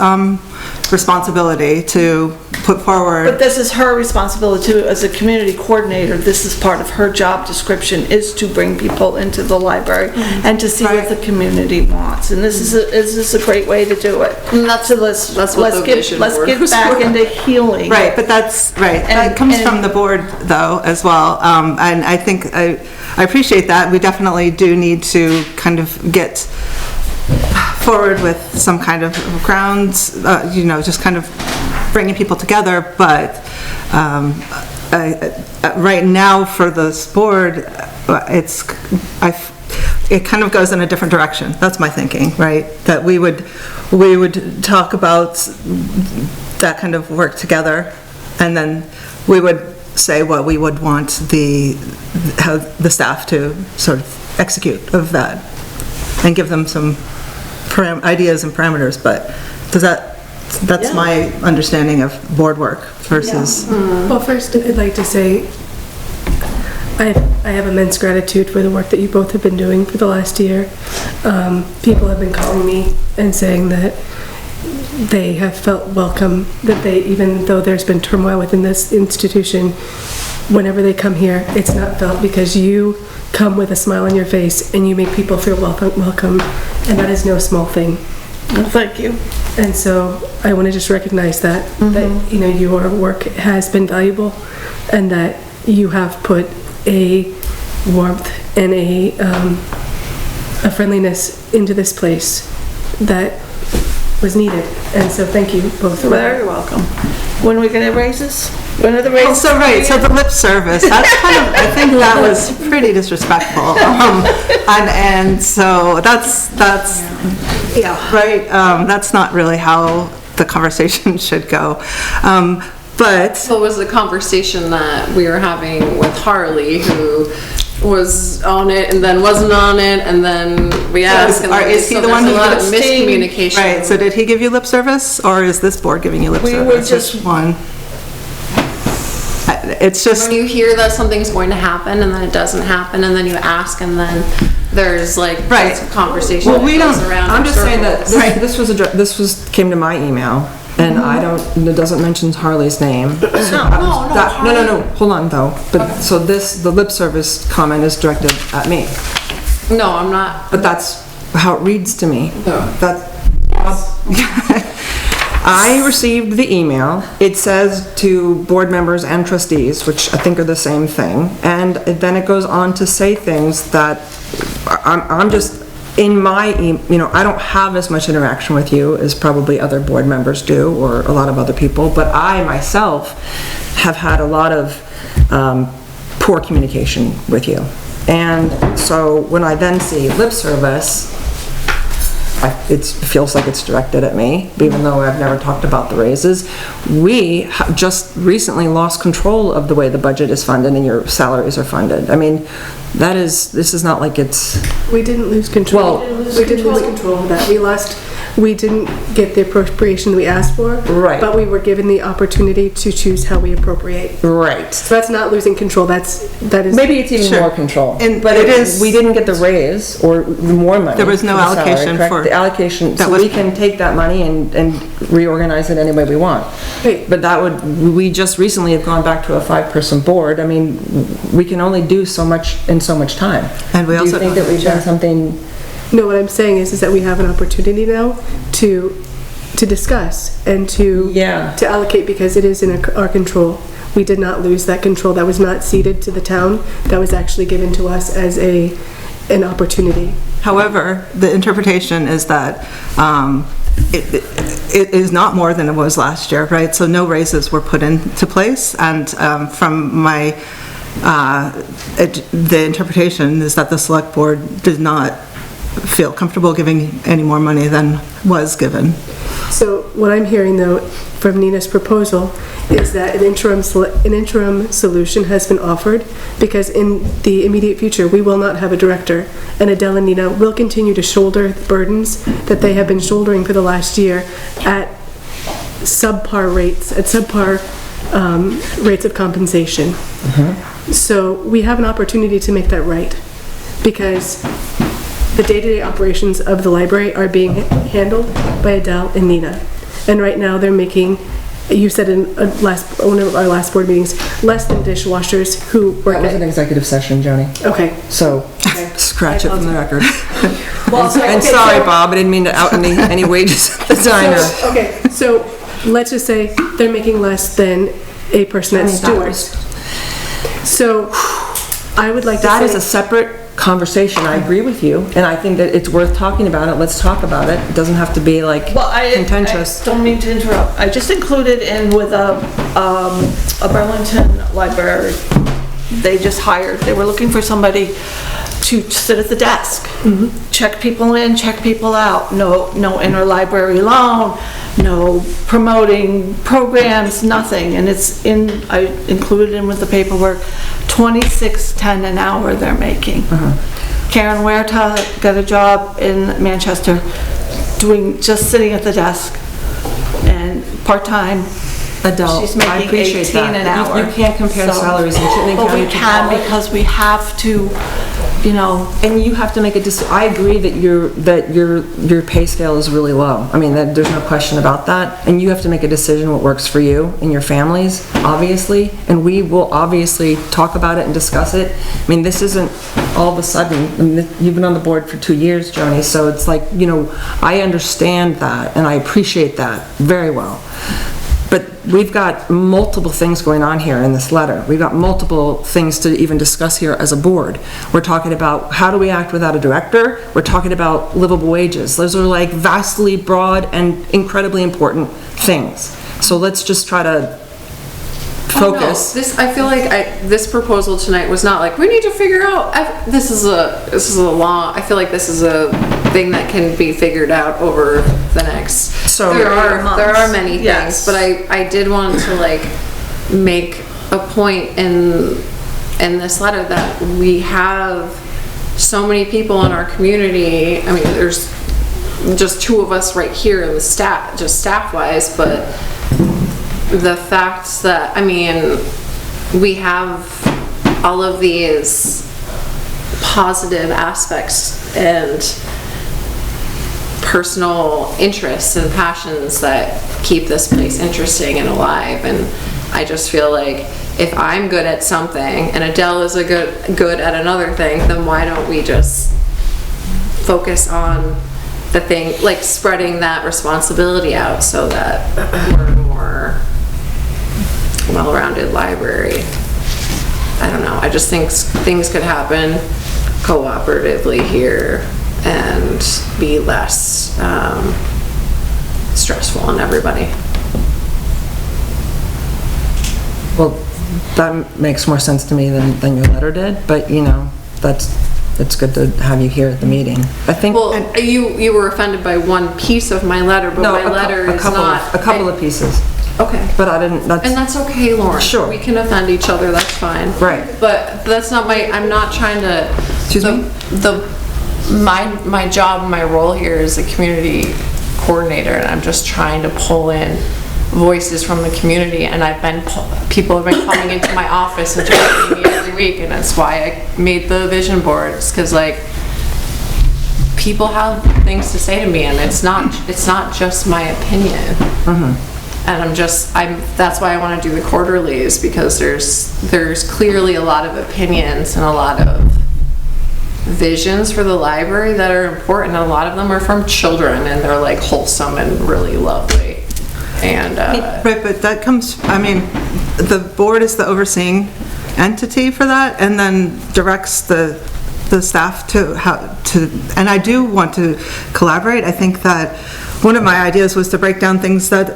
responsibility to put forward. But this is her responsibility too, as a community coordinator. This is part of her job description, is to bring people into the library and to see what the community wants. And this is a great way to do it. And that's what the vision board let's get back into healing. Right, but that's right. That comes from the board though as well. And I think I appreciate that. We definitely do need to kind of get forward with some kind of grounds, you know, just kind of bringing people together. But right now for this board, it kind of goes in a different direction. That's my thinking, right? That we would talk about that kind of work together, and then we would say what we would want how the staff to sort of execute of that, and give them some ideas and parameters. But that's my understanding of board work versus... Well, first, I'd like to say I have immense gratitude for the work that you both have been doing for the last year. People have been calling me and saying that they have felt welcome, that even though there's been turmoil within this institution, whenever they come here, it's not felt, because you come with a smile on your face and you make people feel welcome, and that is no small thing. Well, thank you. And so I want to just recognize that, that, you know, your work has been valuable, and that you have put a warmth and a friendliness into this place that was needed. And so thank you both. Very welcome. When are we going to raise this? When are the raises? So the lip service, that's kind of, I think that was pretty disrespectful. And so that's right. That's not really how the conversation should go. But so was the conversation that we were having with Harley, who was on it and then wasn't on it, and then we asked, is he the one who got miscommunication? Right, so did he give you lip service, or is this board giving you lip service? We were just one. It's just, When you hear that something's going to happen and then it doesn't happen and then you ask and then there's like Right. this conversation Well, that we goes don't, around I'm in just saying that circles. this came to my email, and I don't, it doesn't mention Harley's name. So No, hold on though. But, so the lip service comment is directed at me, No, I'm not. but that's how it reads to me. No. That, I received the email. It says to board members and trustees, which I think are the same thing, and then it goes on to say things that I'm just, in my, I don't have as much interaction with you as probably other board members do, or a lot of other people, but I myself have had a lot of poor communication with you. And so when I then see lip service, it feels like it's directed at me, even though I've never talked about the raises. We just recently lost control of the way the budget is funded and your salaries are funded. I mean, this is not like it's... We didn't lose control. Well, We didn't lose control of that. We didn't get the appropriation we asked for. Right. But we were given the opportunity to choose how we appropriate. Right. So that's not losing control, that is... Maybe it's even Sure. more control. But it is- We didn't get the raise or the more money. There was no for the salary, allocation correct? for- The allocation, That so was- we can take that money and reorganize it any way we want. Right. But we just recently have gone back to a 5-person board. I mean, we can only do so much in so much time. And we also Do you think that we've done something? No, what I'm saying is that we have an opportunity now to discuss and to Yeah. to allocate, because it is in our control. We did not lose that control. That was not ceded to the town. That was actually given to us as an opportunity. however, the interpretation is that it is not more than it was last year, right? So no raises were put into place, and from my, the interpretation is that the select board did not feel comfortable giving any more money than was given. So what I'm hearing, though, from Nina's proposal is that an interim solution has been offered, because in the immediate future, we will not have a director, and Adele and Nina will continue to shoulder the burdens that they have been shouldering for the last year at subpar rates, rates of compensation. So we have an opportunity to make that right, because the day-to-day operations of the library are being handled by Adele and Nina. And right now, they're making, you said in one of our last board meetings, less than dishwashers who work That was an at... executive session, Joni. Okay. So, scratch it from the record. Well, And sorry, Bob, I didn't mean to out any wages at the time. Okay, so let's just say they're making less than a person at Stewart's. So I would like to say... That is a separate conversation. I agree with you, and I think that it's worth talking about it. Let's talk about it. It doesn't have to be like contentious. I don't mean to interrupt. I just included in with a Burlington library. They just hired, they were looking for somebody to sit at the desk, check people in, check people out. No interlibrary loan, no promoting programs, nothing. And it's in, I included in with the paperwork, $26.10 an hour they're making. Karen Huerta got a job in Manchester just sitting at the desk, and part-time. Adult, She's I making appreciate 18 that. an hour. You can't compare So- salaries in Chittenden But County we to can, Pawlet. because we have to, And you have to make a decision. I agree that your pay scale is really low. I mean, there's no question about that. And you have to make a decision what works for you and your families, obviously. And we will obviously talk about it and discuss it. I mean, this isn't all of a sudden, I mean, you've been on the board for 2 years, Joni, so it's like, I understand that and I appreciate that very well. But we've got multiple things going on here in this letter. We've got multiple things to even discuss here as a board. We're talking about how do we act without a director? We're talking about livable wages. Those are like vastly broad and incredibly important things. So let's just try to focus. I feel like this proposal tonight was not like, we need to figure out, this is a law. I feel like this is a thing that can be figured out over the next. So there are many things, Yes. but I did want to like make a point in this letter that we have so many people in our community. I mean, there's just 2 of us right here in the staff, just staff-wise, but the fact that, I mean, we have all of these positive aspects and personal interests and passions that keep this place interesting and alive. And I just feel like if I'm good at something and Adele is good at another thing, then why don't we just focus on the thing, like spreading that responsibility out so that we're a more well-rounded library. I don't know, I just think things could happen cooperatively here and be less stressful on everybody. Well, that makes more sense to me than your letter did, but you know, it's good to have you here at the meeting. I think. Well, you were offended by one piece of my letter, but my letter is not. A couple of pieces. Okay. But I didn't, And that's okay, Lauren. Sure. We can offend each other, that's fine. Right. But that's not I'm not trying to. Excuse me? My job, my role here is a community coordinator, and I'm just trying to pull in voices from the community, and people have been coming into my office and talking to me every week, and that's why I made the vision boards, because like people have things to say to me, and it's not just my opinion. And that's why I want to do the quarterlies, because there's clearly a lot of opinions and a lot of visions for the library that are important, and a lot of them are from children, and they're like wholesome and really lovely. And Right, but that comes, I mean, the board is the overseeing entity for that, and then directs the staff to and I do want to collaborate. I think that one of my ideas was to break down things that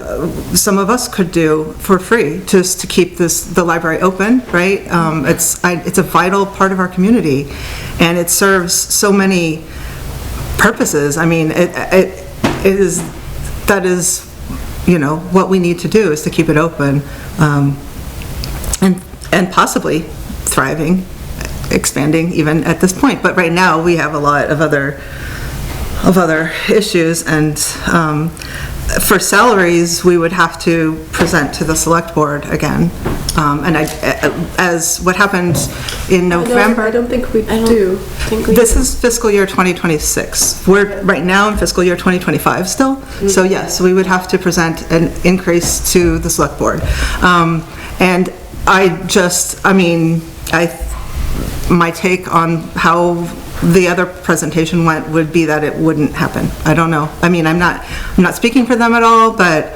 some of us could do for free, just to keep the library open, right? It's a vital part of our community, and it serves so many purposes. I mean, that is, you know, what we need to do is to keep it open, and possibly thriving, expanding even at this point. But right now we have a lot of other issues, and for salaries we would have to present to the select board again, and as what happened in November. I don't think we do. This is fiscal year 2026. We're right now in fiscal year 2025 still. So yes, we would have to present an increase to the select board. And my take on how the other presentation went would be that it wouldn't happen. I don't know. I mean, I'm not speaking for them at all, but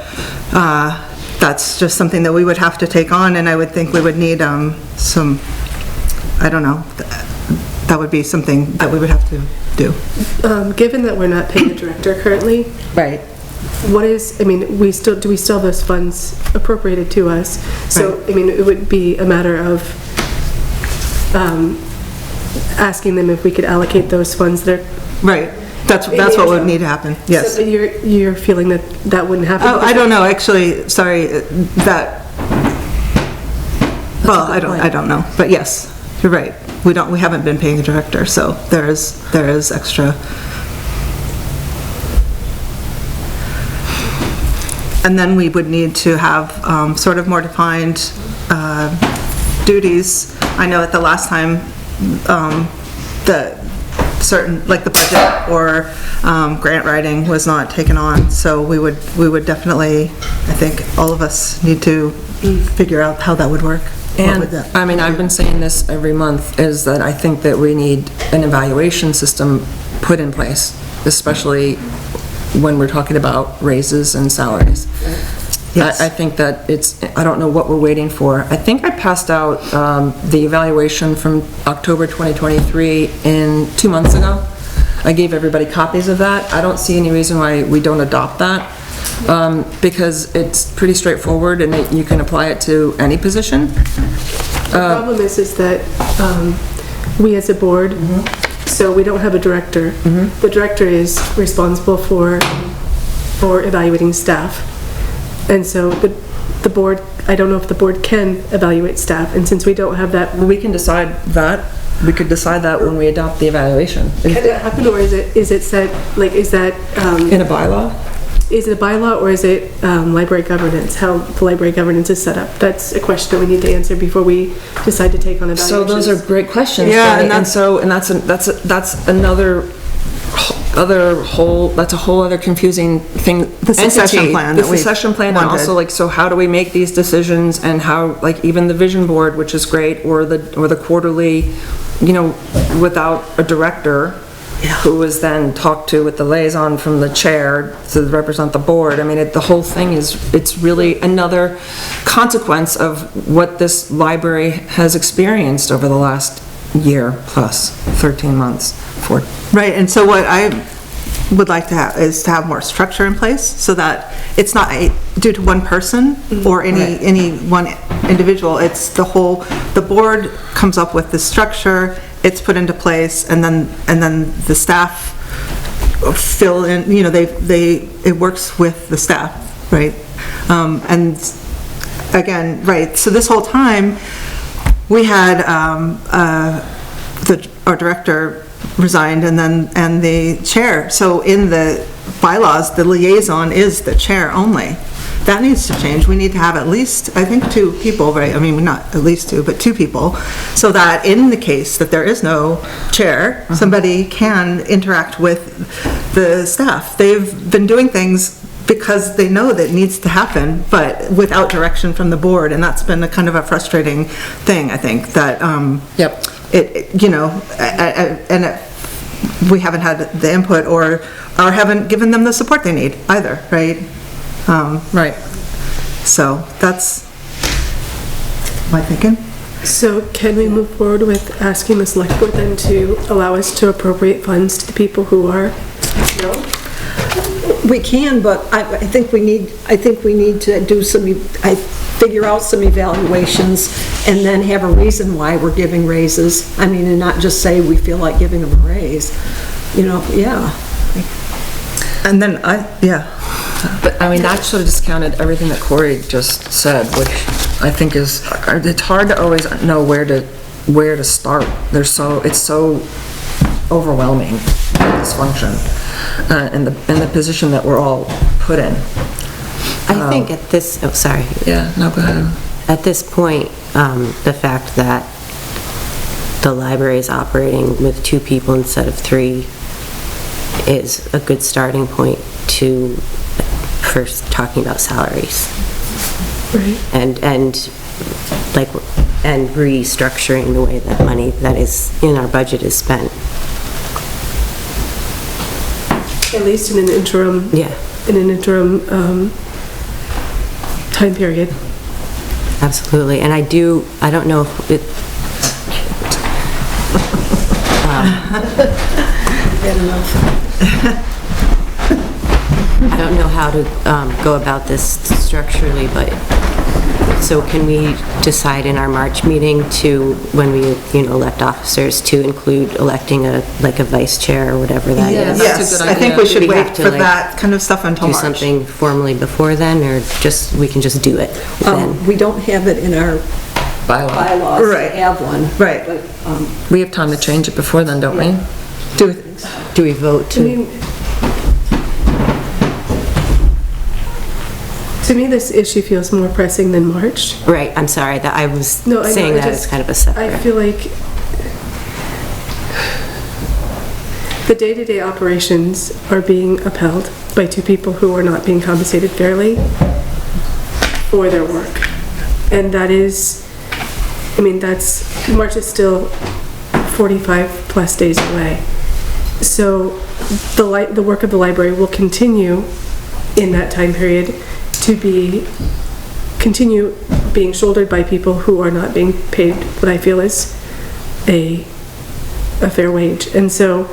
that's just something that we would have to take on, and I would think we would need some, I don't know, that would be something that we would have to do. Given that we're not paying a director currently, Right. what is, I mean, do we still have those funds appropriated to us? So, Right. I mean, it would be a matter of asking them if we could allocate those funds that are. Right. That's what would need to happen, yes. So you're feeling that wouldn't happen? Oh, I don't know, actually, sorry, I don't know, but yes, you're right. We haven't been paying the director, so there is extra. And then we would need to have sort of more defined duties. I know at the last time, the budget or grant writing was not taken on, so we would definitely, I think all of us need to figure out how that would work. And, I mean, I've been saying this every month, is that I think that we need an evaluation system put in place, especially when we're talking about raises and salaries. Yes. I think that I don't know what we're waiting for. I think I passed out the evaluation from October 2023 2 months ago. I gave everybody copies of that. I don't see any reason why we don't adopt that, because it's pretty straightforward and you can apply it to any position. The problem is that we as a board, so we don't have a director. The director is responsible for evaluating staff. And so the board, I don't know if the board can evaluate staff, and since we don't have that. We can decide that. We could decide that when we adopt the evaluation. Can that happen, or is it set, like, is that? In a bylaw? is it a bylaw or is it library governance, how the library governance is set up? That's a question that we need to answer before we decide to take on evaluations. So those are great questions. Yeah, right? and that's another that's a whole other confusing thing. The succession plan The that we succession plan, and wanted. also like, so how do we make these decisions, and how, like, even the vision board, which is great, or the quarterly, you know, without a director who is then talked to with the liaison from the chair to represent the board. I mean, the whole thing it's really another consequence of what this library has experienced over the last year plus 13 months. Right, and so what I would like to have is to have more structure in place so that it's not due to one person or any one individual. It's the board comes up with the structure, it's put into place, and then the staff fill in, you know, it works with the staff, right? And again, right, so this whole time, we had our director resigned and the chair. So in the bylaws, the liaison is the chair only. That needs to change. We need to have at least, I think, 2 people, right? I mean, not at least 2, but 2 people, so that in the case that there is no chair, somebody can interact with the staff. They've been doing things because they know that it needs to happen, but without direction from the board, and that's been a kind of a frustrating thing, I think, that you know, we haven't had the input or haven't given them the support they need either, right? Right. So that's my thinking. So can we move forward with asking the select board then to allow us to appropriate funds to the people who are? We can, but I think we need to do figure out some evaluations and then have a reason why we're giving raises. I mean, and not just say we feel like giving them a raise, you know, And then But I mean, that sort of discounted everything that Corey just said, which I think is, it's hard to always know where to start. It's so overwhelming, dysfunction, in the position that we're all put in. I think at this, oh, sorry. Yeah, no, go ahead. At this point, the fact that the library is operating with 2 people instead of 3 is a good starting point to first talking about salaries. Right. And restructuring the way that money that is in our budget is spent. At least in an interim. Yeah. In an interim time period. Absolutely. And I don't know if it... I don't know how to go about this structurally, but so can we decide in our March meeting to, when we, elect officers, to include electing a vice chair or whatever that is? yes, I think we should Do we have wait to, for that kind of stuff until Do March. something formally before then, or we can just do it then? we don't have it in our bylaws Right. to have one. Right. But, We have time to change it before then, don't we? Do we vote to? To me, this issue feels more pressing than March. Right, I'm sorry, that I was No, I know, saying I that just- as kind of a separate. I feel like the day-to-day operations are being upheld by 2 people who are not being compensated fairly for their work. And that is, March is still 45 plus days away. So the work of the library will continue in that time period to continue being shouldered by people who are not being paid what I feel is a fair wage. And so,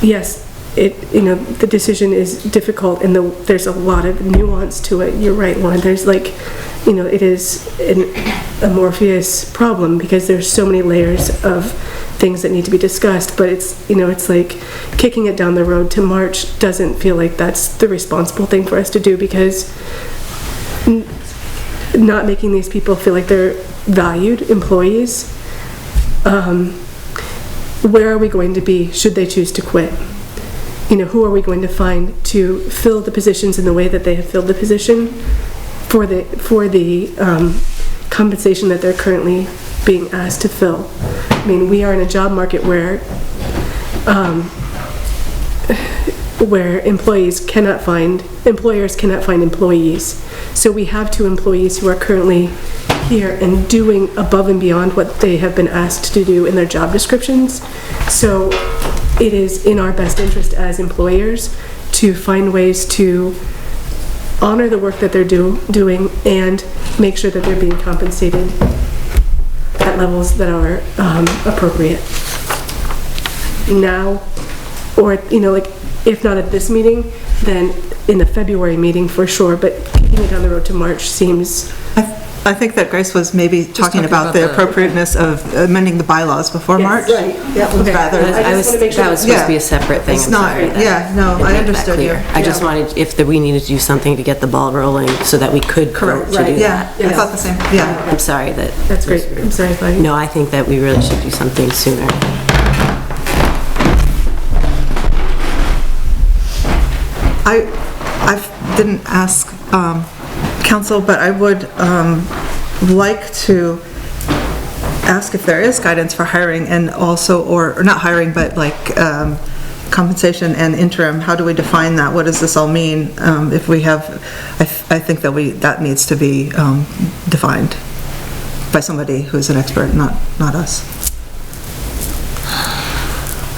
yes, the decision is difficult and there's a lot of nuance to it. You're right, Lauren. There's it is an amorphous problem because there's so many layers of things that need to be discussed, but it's like kicking it down the road to March doesn't feel like that's the responsible thing for us to do, because not making these people feel like they're valued employees, where are we going to be should they choose to quit? who are we going to find to fill the positions in the way that they have filled the position for the compensation that they're currently being asked to fill. I mean, we are in a job market where employers cannot find employees. So we have 2 employees who are currently here and doing above and beyond what they have been asked to do in their job descriptions. So it is in our best interest as employers to find ways to honor the work that they're doing and make sure that they're being compensated at levels that are appropriate. Now, or, like, if not at this meeting, then in the February meeting for sure, but kicking it down the road to March seems... I think that Grace was maybe talking about the appropriateness of amending the bylaws before March. Right, yeah. Rather, That was supposed to be a separate thing. It's I'm not, sorry that yeah, no, didn't I make that understood you. clear. I just wanted, if we needed to do something to get the ball rolling so that we could vote to do Yeah, that. I thought the same, yeah. I'm sorry that... That's great. I'm sorry if I... No, I think that we really should do something sooner. I didn't ask council, but I would like to ask if there is guidance for hiring and also, or not hiring, but like compensation and interim. How do we define that? What does this all mean? If we have, I think that needs to be defined by somebody who's an expert, not us.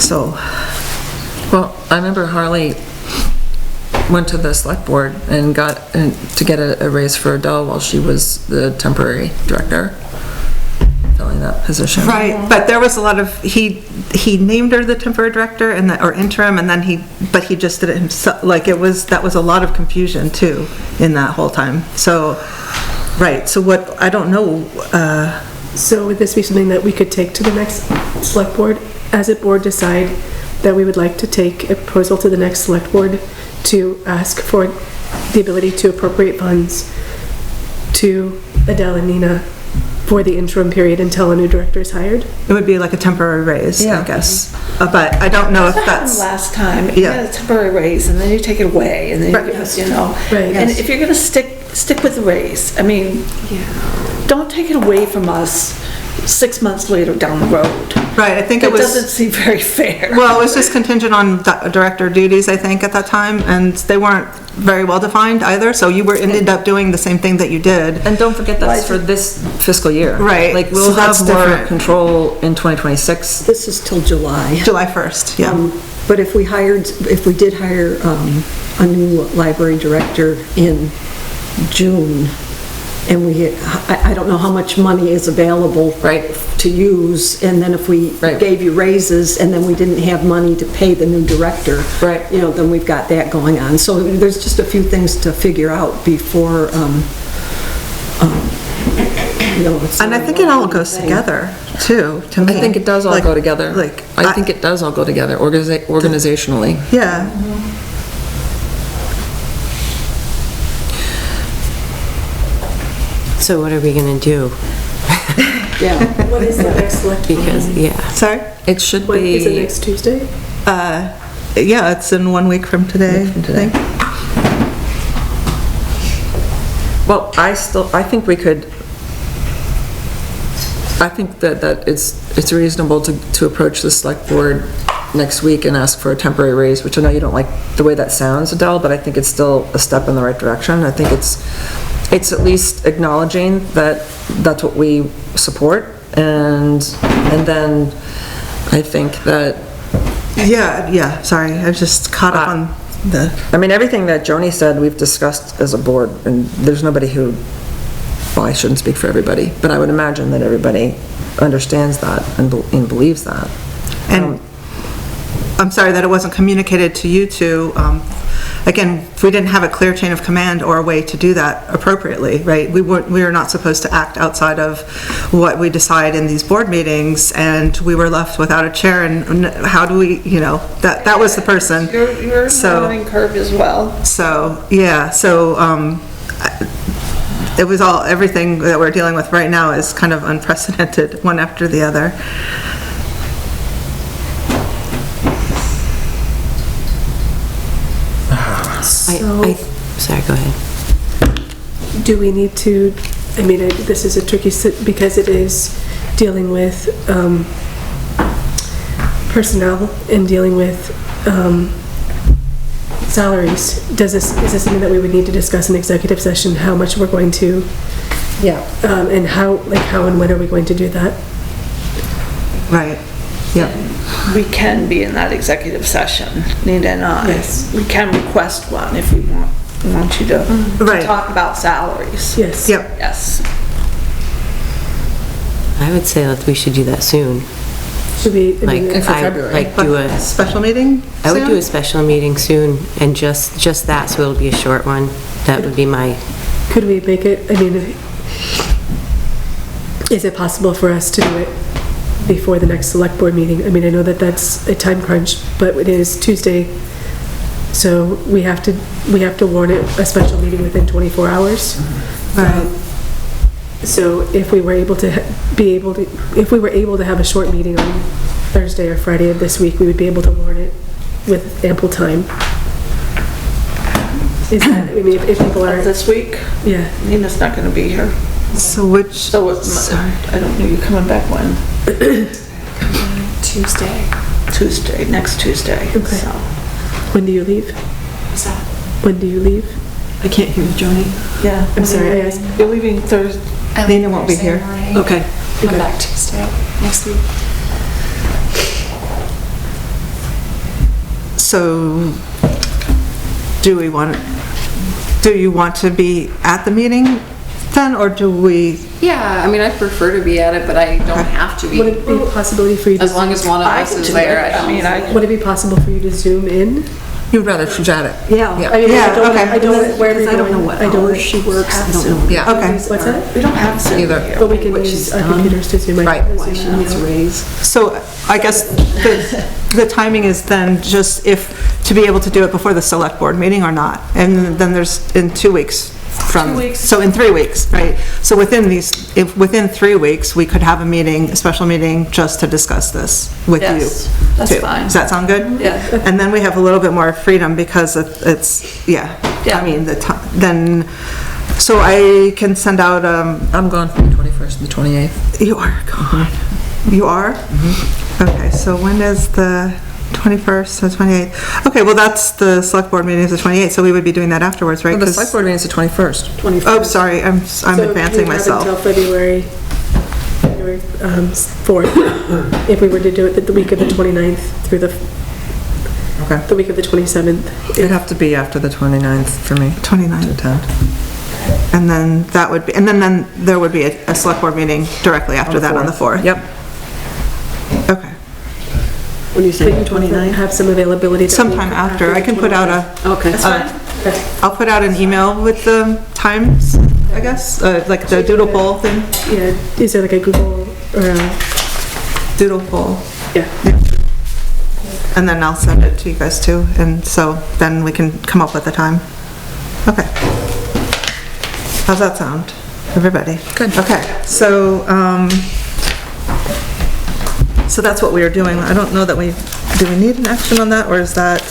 So. Well, I remember Harley went to the select board and got to get a raise for Adele while she was the temporary director, filling that position. Right, but there was a lot of, he named her the temporary director and or interim, and then he just did it himself. Like that was a lot of confusion too in that whole time. So, right, so what, I don't know. So would this be something that we could take to the next select board? As a board decide that we would like to take a proposal to the next select board to ask for the ability to appropriate funds to Adele and Nina for the interim period until a new director is hired? It would be like a temporary raise, I guess. But I don't know if that's... Last time, you had a temporary raise, and then you take it away, and then, Right. Right. And if you're gonna stick with the raise, I mean, don't take it away from us 6 months later down the road. Right, I think It it was... doesn't seem very fair. Well, it was just contingent on director duties, I think, at that time, and they weren't very well defined either, so you ended up doing the same thing that you did. And don't forget that's for this fiscal year. Right, Like, so we'll that's have more different. control in 2026. This is till July. July 1st, yeah. But if we did hire a new library director in June, and I don't know how much money is available to use, and then if we gave you raises and then we didn't have money to pay the new director, then we've got that going on. So there's just a few things to figure out before, And I think it all goes together, too, to me. I think it does all go together. I think it does all go together organizationally. Yeah. So what are we gonna do? Yeah. What is the next select? Because, Sorry? It should What, is it be, next Tuesday? Yeah, it's in 1 week from today, I think. well, I think we could, I think that it's reasonable to approach the select board next week and ask for a temporary raise, which I know you don't like the way that sounds, Adele, but I think it's still a step in the right direction. I think it's at least acknowledging that that's what we support, and then I think that... Yeah, sorry, I was just caught up on the... I mean, everything that Joni said, we've discussed as a board, and there's nobody who, well, I shouldn't speak for everybody, but I would imagine that everybody understands that and believes that. And I'm sorry that it wasn't communicated to you two. Again, we didn't have a clear chain of command or a way to do that appropriately, right? We were not supposed to act outside of what we decide in these board meetings, and we were left without a chair, and how do we, that was the person. You're in a learning curve as well. So, yeah, it was everything that we're dealing with right now is kind of unprecedented, one after the other. Sorry, go ahead. Do we need to, I mean, this is a tricky, because it is dealing with personnel and dealing with salaries. Is this something that we would need to discuss in executive session, how much we're going to, and how and when are we going to do that? Right, yeah. We can be in that executive session, Nita and I. Yes. We can request one if you want you to Right. talk about salaries. Yes. Yep. Yes. I would say that we should do that soon. Should we, Like, do a, Special meeting? I would do soon? a special meeting soon, and just that, so it'll be a short one. That would be my, could we make it, I mean, is it possible for us to do it before the next select board meeting? I mean, I know that that's a time crunch, but it is Tuesday, so we have to warn it a special meeting within 24 hours. Right. So if we were able to have a short meeting on Thursday or Friday of this week, we would be able to warn it with ample time. Is that, I mean, if people are, This week, yeah. Nina's not gonna be here. So which, So it's, I don't know, you coming back when? Tuesday, next Tuesday. Okay. So. When do you leave? When do you leave? I can't hear you, Joni. Yeah. I'm sorry, I asked. You're leaving Thursday. Nina won't be here. Okay. Come back Tuesday next week. so do you want to be at the meeting then, or do we? Yeah, I mean, I prefer to be at it, but I don't have to be. Would it be a possibility for you As to, long as one of us is there, I don't. would it be possible for you to zoom in? You'd rather she's at it. Yeah. I mean, Yeah, okay. I don't, where Because I don't know what hours she works. I don't know. Yeah. Okay. What's that? We don't have Zoom Either. here. But we can What use she's our done. computers to zoom in. Right. Why she needs a raise. So I guess the timing is then just to be able to do it before the select board meeting or not. And then there's in 2 weeks from. 2 weeks. So in 3 weeks, right? So within 3 weeks, we could have a special meeting just to discuss this with you. Yes, that's too. fine. Does that sound good? Yeah. And then we have a little bit more freedom because it's, Yeah. I mean, then, so I can send out, I'm gone from the 21st to the 28th. you are gone. You are? Okay, so when is the 21st to 28th? Okay, well, that's the select board meeting is the 28th, so we would be doing that afterwards, right? Well, the 'Cause- select board meeting is the 21st. Oh, sorry, I'm advancing myself. So we have until February 4th, if we were to do it the week of the 29th through the Okay. week of the 27th. It'd have to be after the 29th for me to 29th. attend. And then that would be, and then there would be a select board meeting directly after that on the 4th. Yep. Okay. When you But say you 29? have some availability. that Sometime week after, I can put out Okay. I'll put out an email with the times, I guess, like the doodle poll thing. Yeah, is there like a Google or a, Doodle poll. yeah. And then I'll send it to you guys too, and so then we can come up with a time. Okay. How's that sound, everybody? Good. Okay, so, so that's what we are doing. I don't know that do we need an action on that, or is that,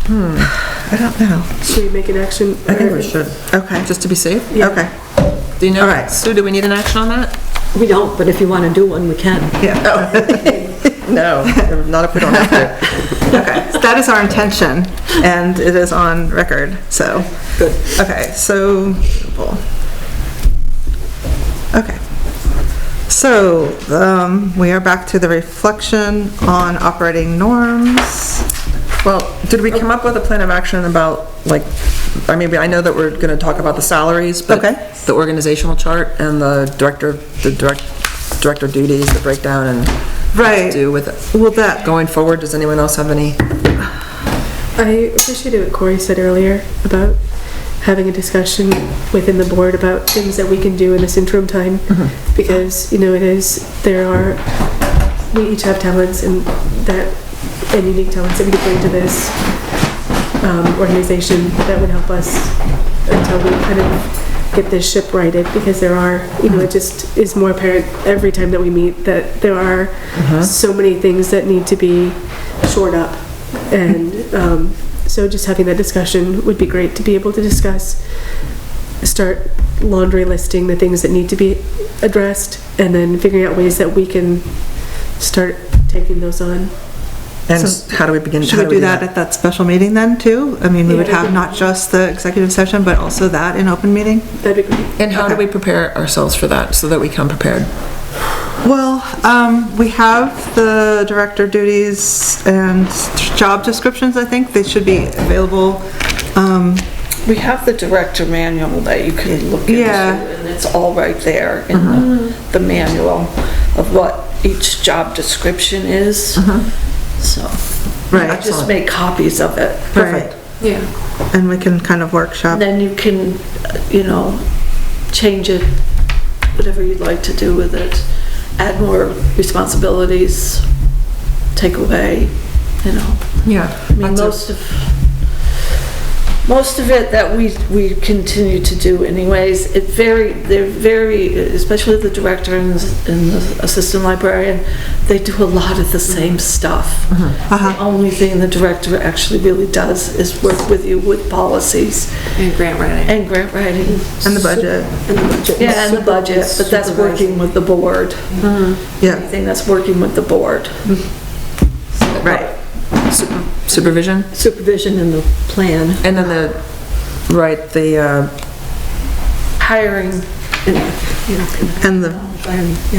I don't know. Should we make an action? I think we should, Okay, just to be safe. okay, Do you know, All right. Sue, do we need an action on that? We don't, but if you want to do one, we can. yeah. No, not if we don't have to. Okay, so that is our intention, and it is on record, so. Good. Okay, so, okay. So, we are back to the reflection on operating norms. Well, did we come up with a plan of action about, like, I mean, I know that we're gonna talk about the salaries, but Okay. the organizational chart and the director duties, the breakdown, and what to Right, do with it. well, that, Going forward, does anyone else have any? I appreciated what Corey said earlier about having a discussion within the board about things that we can do in this interim time. Because, you know, we each have talents and unique talents that we can bring to this organization that would help us until we kind of get this ship righted, because there are, you know, it just is more apparent every time that we meet that there are so many things that need to be shored up. And So just having that discussion would be great to be able to discuss, start laundry listing the things that need to be addressed, and then figuring out ways that we can start taking those on. And So, how do we begin? Should how we do do that at that special meeting then, too? I mean, we would have not just the executive session, but also that in open meeting? That'd be great. And how do Okay. we prepare ourselves for that so that we come prepared? Well, we have the director duties and job descriptions, I think. They should be available. We have the director manual that you can look into, Yeah. and it's all right there in the manual of what each job description is. So, Right. I just make copies of it. Perfect. Yeah. And we can kind of workshop. Then you can, change it, whatever you'd like to do with it. Add more responsibilities, take away, Yeah. I mean, most of it that we continue to do anyways, they're very, especially the director and the assistant librarian, they do a lot of the same stuff. The only thing the director actually really does is work with you with policies. And grant writing. And grant writing. And the budget. Yeah, and the budget, but that's working with the board. Yeah, Anything that's working with the board. right. Supervision? Supervision and the plan. And then the Hiring. And the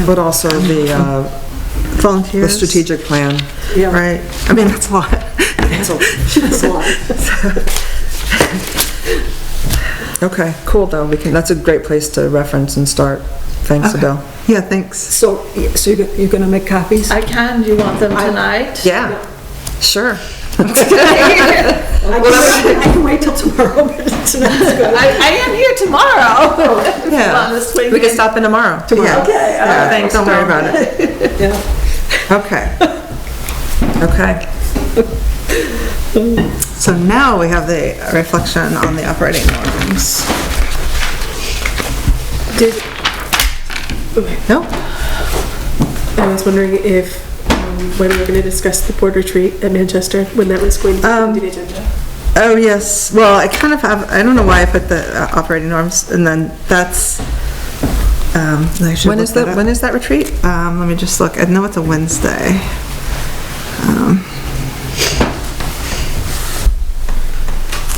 but also the volunteers. strategic plan. Yeah. Right. I mean, that's a lot. That's a lot. Okay, cool though. That's a great place to reference and start. Thanks, Adele. Yeah, thanks. So you're gonna make copies? I can, do you want them tonight? Yeah, sure. I can wait till tomorrow, but tonight's good. I am here tomorrow. Yeah. This week. We can stop in tomorrow. Yeah. Okay, Yeah, thanks, don't worry Dawn. about it. Yeah. Okay. Okay. So now we have the reflection on the operating norms. No? I was wondering if, when we were gonna discuss the board retreat at Manchester, when that was going to be on the agenda. Oh, yes. Well, I kind of have, I don't know why I put the operating norms, and then that's, I should When look is that that? up. When is that retreat? Let me just look. I know it's a Wednesday.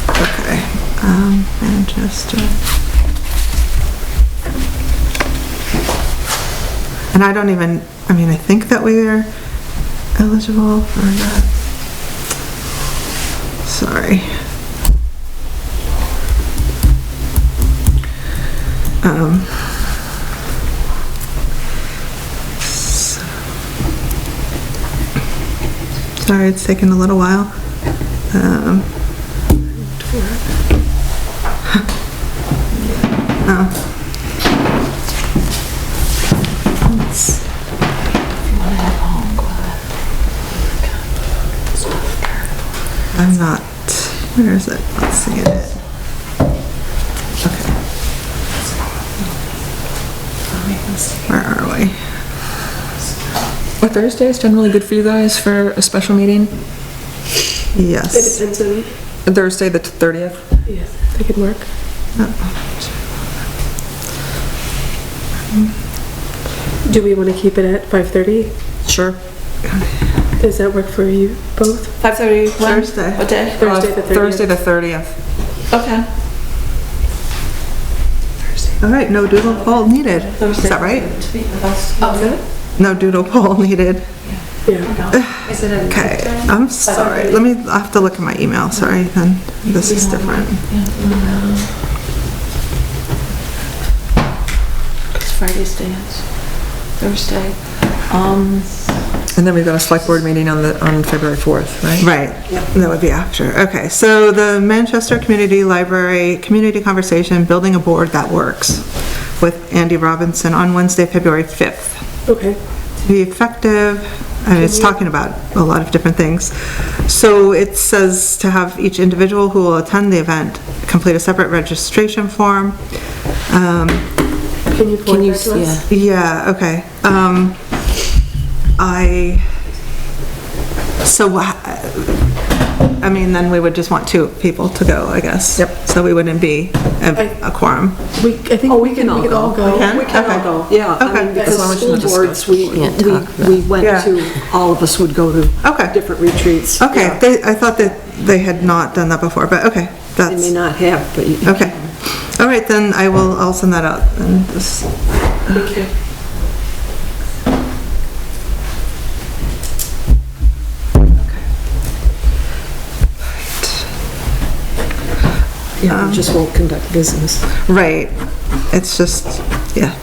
Okay. Manchester. And I don't even, I mean, I think that we are eligible for that. Sorry. Sorry, it's taken a little while. I'm not, where is it? Let's see it. Okay. Where are we? Are Thursdays generally good for you guys for a special meeting? Yes. It depends on, Thursday, the 30th? yeah, they could work. Do we want to keep it at 5:30? Sure. Does that work for you both? 5:30, when? Thursday. What day? Thursday the 30th. Thursday, the 30th. Okay. All right, no doodle poll needed. Is that right? No doodle poll needed. Yeah. Is it a? Okay, I'm sorry. Let me, I have to look at my email, sorry, then this is different. Because Friday's dance, Thursday. And then we've got a select board meeting on February 4th, right? Right, that would be after. Okay, so the Manchester Community Library Community Conversation, Building a Board That Works with Andy Robinson on Wednesday, February 5th. Okay. To be effective, and it's talking about a lot of different things. So it says to have each individual who will attend the event complete a separate registration form. Can you forward that to us? Yeah, okay. So I mean, then we would just want 2 people to go, I guess. Yep. So we wouldn't be a quorum. I think We can all go. Can? We can all Okay. go, yeah. I Okay. mean, because As long as school you boards, we talk went Yeah. to, all of us would go to Okay. different retreats. Okay, Yeah. I thought that they had not done that before, but okay, They may that's, not have, but you okay. All right, then I'll send that out and just. Yeah, we just won't conduct business. Right, it's just, yeah,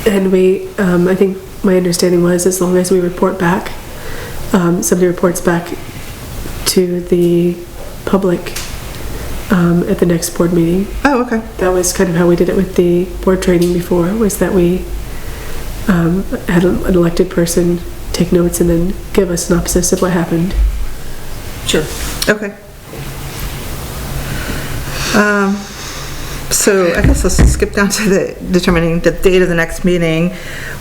And we, I think my understanding was as long as we report back, somebody reports back to the public at the next board meeting. oh, okay, That was kind of how we did it with the board training before, was that we had an elected person take notes and then give a synopsis of what happened. Sure. okay. So I guess let's skip down to the determining the date of the next meeting.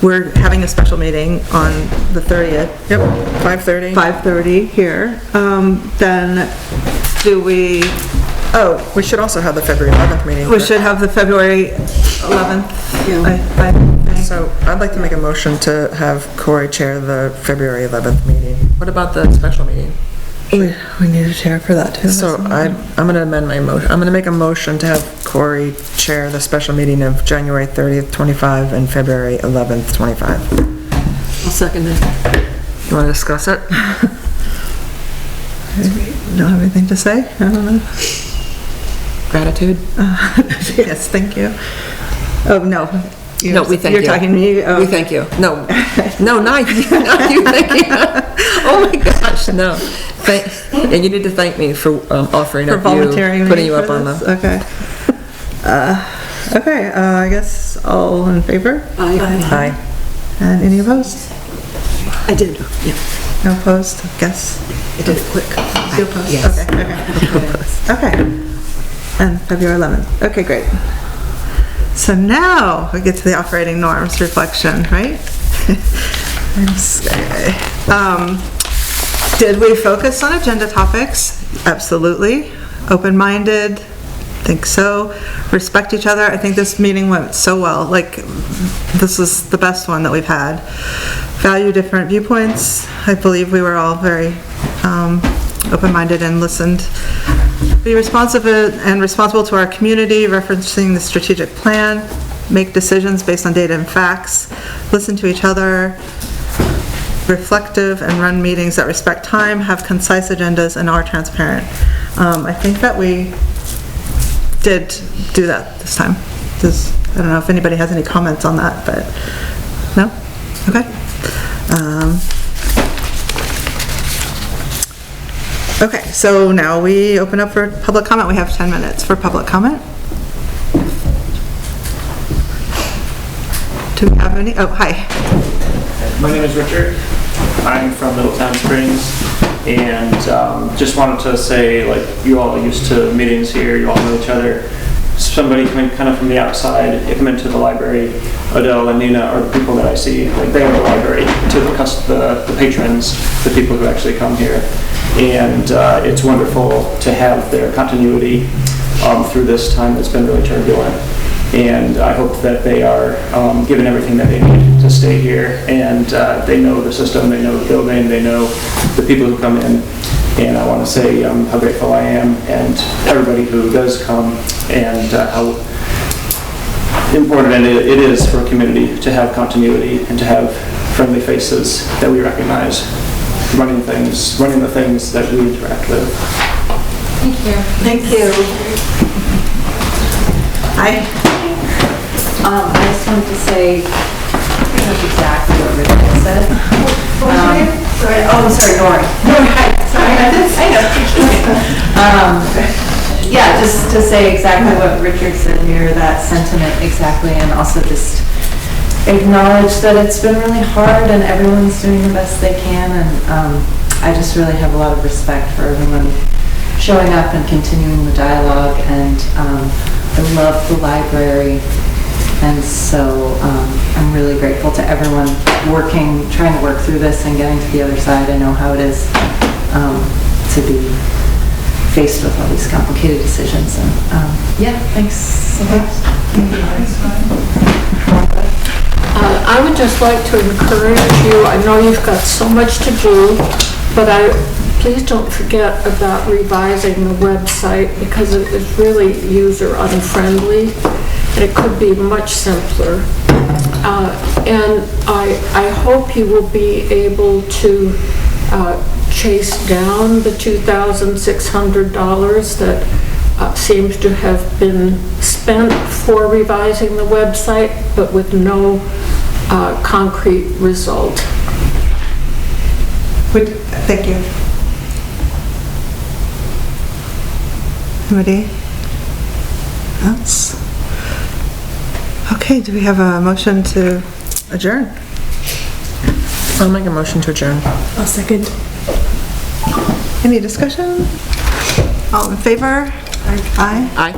We're having a special meeting on the 30th. Yep, 5:30. 5:30 here. Then do we, We should also have the February 11th meeting. we should have the February 11th, I think. So I'd like to make a motion to have Corey chair the February 11th meeting. What about the special meeting? We need a chair for that too. So I'm gonna amend my motion. I'm gonna make a motion to have Corey chair the special meeting of January 30th, 25 and February 11th, 25. I'll second it. You wanna discuss it? Don't have anything to say? I don't know. Gratitude? Yes, thank you. Oh, no. No, we thank You're you. talking to me? Oh. We thank you. No, no, not you, not you, thank you. Oh my gosh, no. And you need to thank me for offering For up volunteering you, me putting you for up on this? the... Okay. I guess all in favor? Aye. And any opposed? I did, yeah. No opposed, guess. I did it quick. You opposed? Yes. Okay. And February 11th. Okay, great. So now we get to the operating norms reflection, right? Did we focus on agenda topics? Absolutely. Open-minded? Think so. Respect each other? I think this meeting went so well. Like, this is the best one that we've had. Value different viewpoints. I believe we were all very open-minded and listened. Be responsive and responsible to our community, referencing the strategic plan. Make decisions based on data and facts. Listen to each other. Reflective and run meetings that respect time, have concise agendas, and are transparent. I think that we did do that this time. I don't know if anybody has any comments on that, but no? Okay. Okay, so now we open up for public comment. We have 10 minutes for public comment. Do we have any? Oh, hi. My name is Richard. I'm from Middletown Springs, and just wanted to say, like, you all are used to meetings here, you all know each other. Somebody coming kind of from the outside, if I'm into the library, Adele and Nina are the people that I see, like, they are the library to the patrons, the people who actually come here. And it's wonderful to have their continuity through this time that's been really turbulent. And I hope that they are given everything that they need to stay here, and they know the system, they know the building, they know the people who come in. And I want to say how grateful I am, and everybody who does come, and how important it is for a community to have continuity and to have friendly faces that we recognize running the things that we interact with. Thank you. Thank you. Hi. I just wanted to say pretty much exactly what Richard said. What's your name? Sorry. Oh, sorry, Nori. Sorry. I know. Yeah, just to say exactly what Richard said here, that sentiment exactly, and also just acknowledge that it's been really hard and everyone's doing the best they can, and I just really have a lot of respect for everyone showing up and continuing the dialogue, and I love the library, and so I'm really grateful to everyone trying to work through this and getting to the other side. I know how it is to be faced with all these complicated decisions. And yeah, thanks a lot. I would just like to encourage you, I know you've got so much to do, but please don't forget about revising the website because it is really user unfriendly and it could be much simpler. And I hope you will be able to chase down the $2,600 that seems to have been spent for revising the website, but with no concrete result. Thank you. Anybody else? Okay, do we have a motion to adjourn? I'll make a motion to adjourn. I'll second. Any discussion? All in favor? Aye. Aye.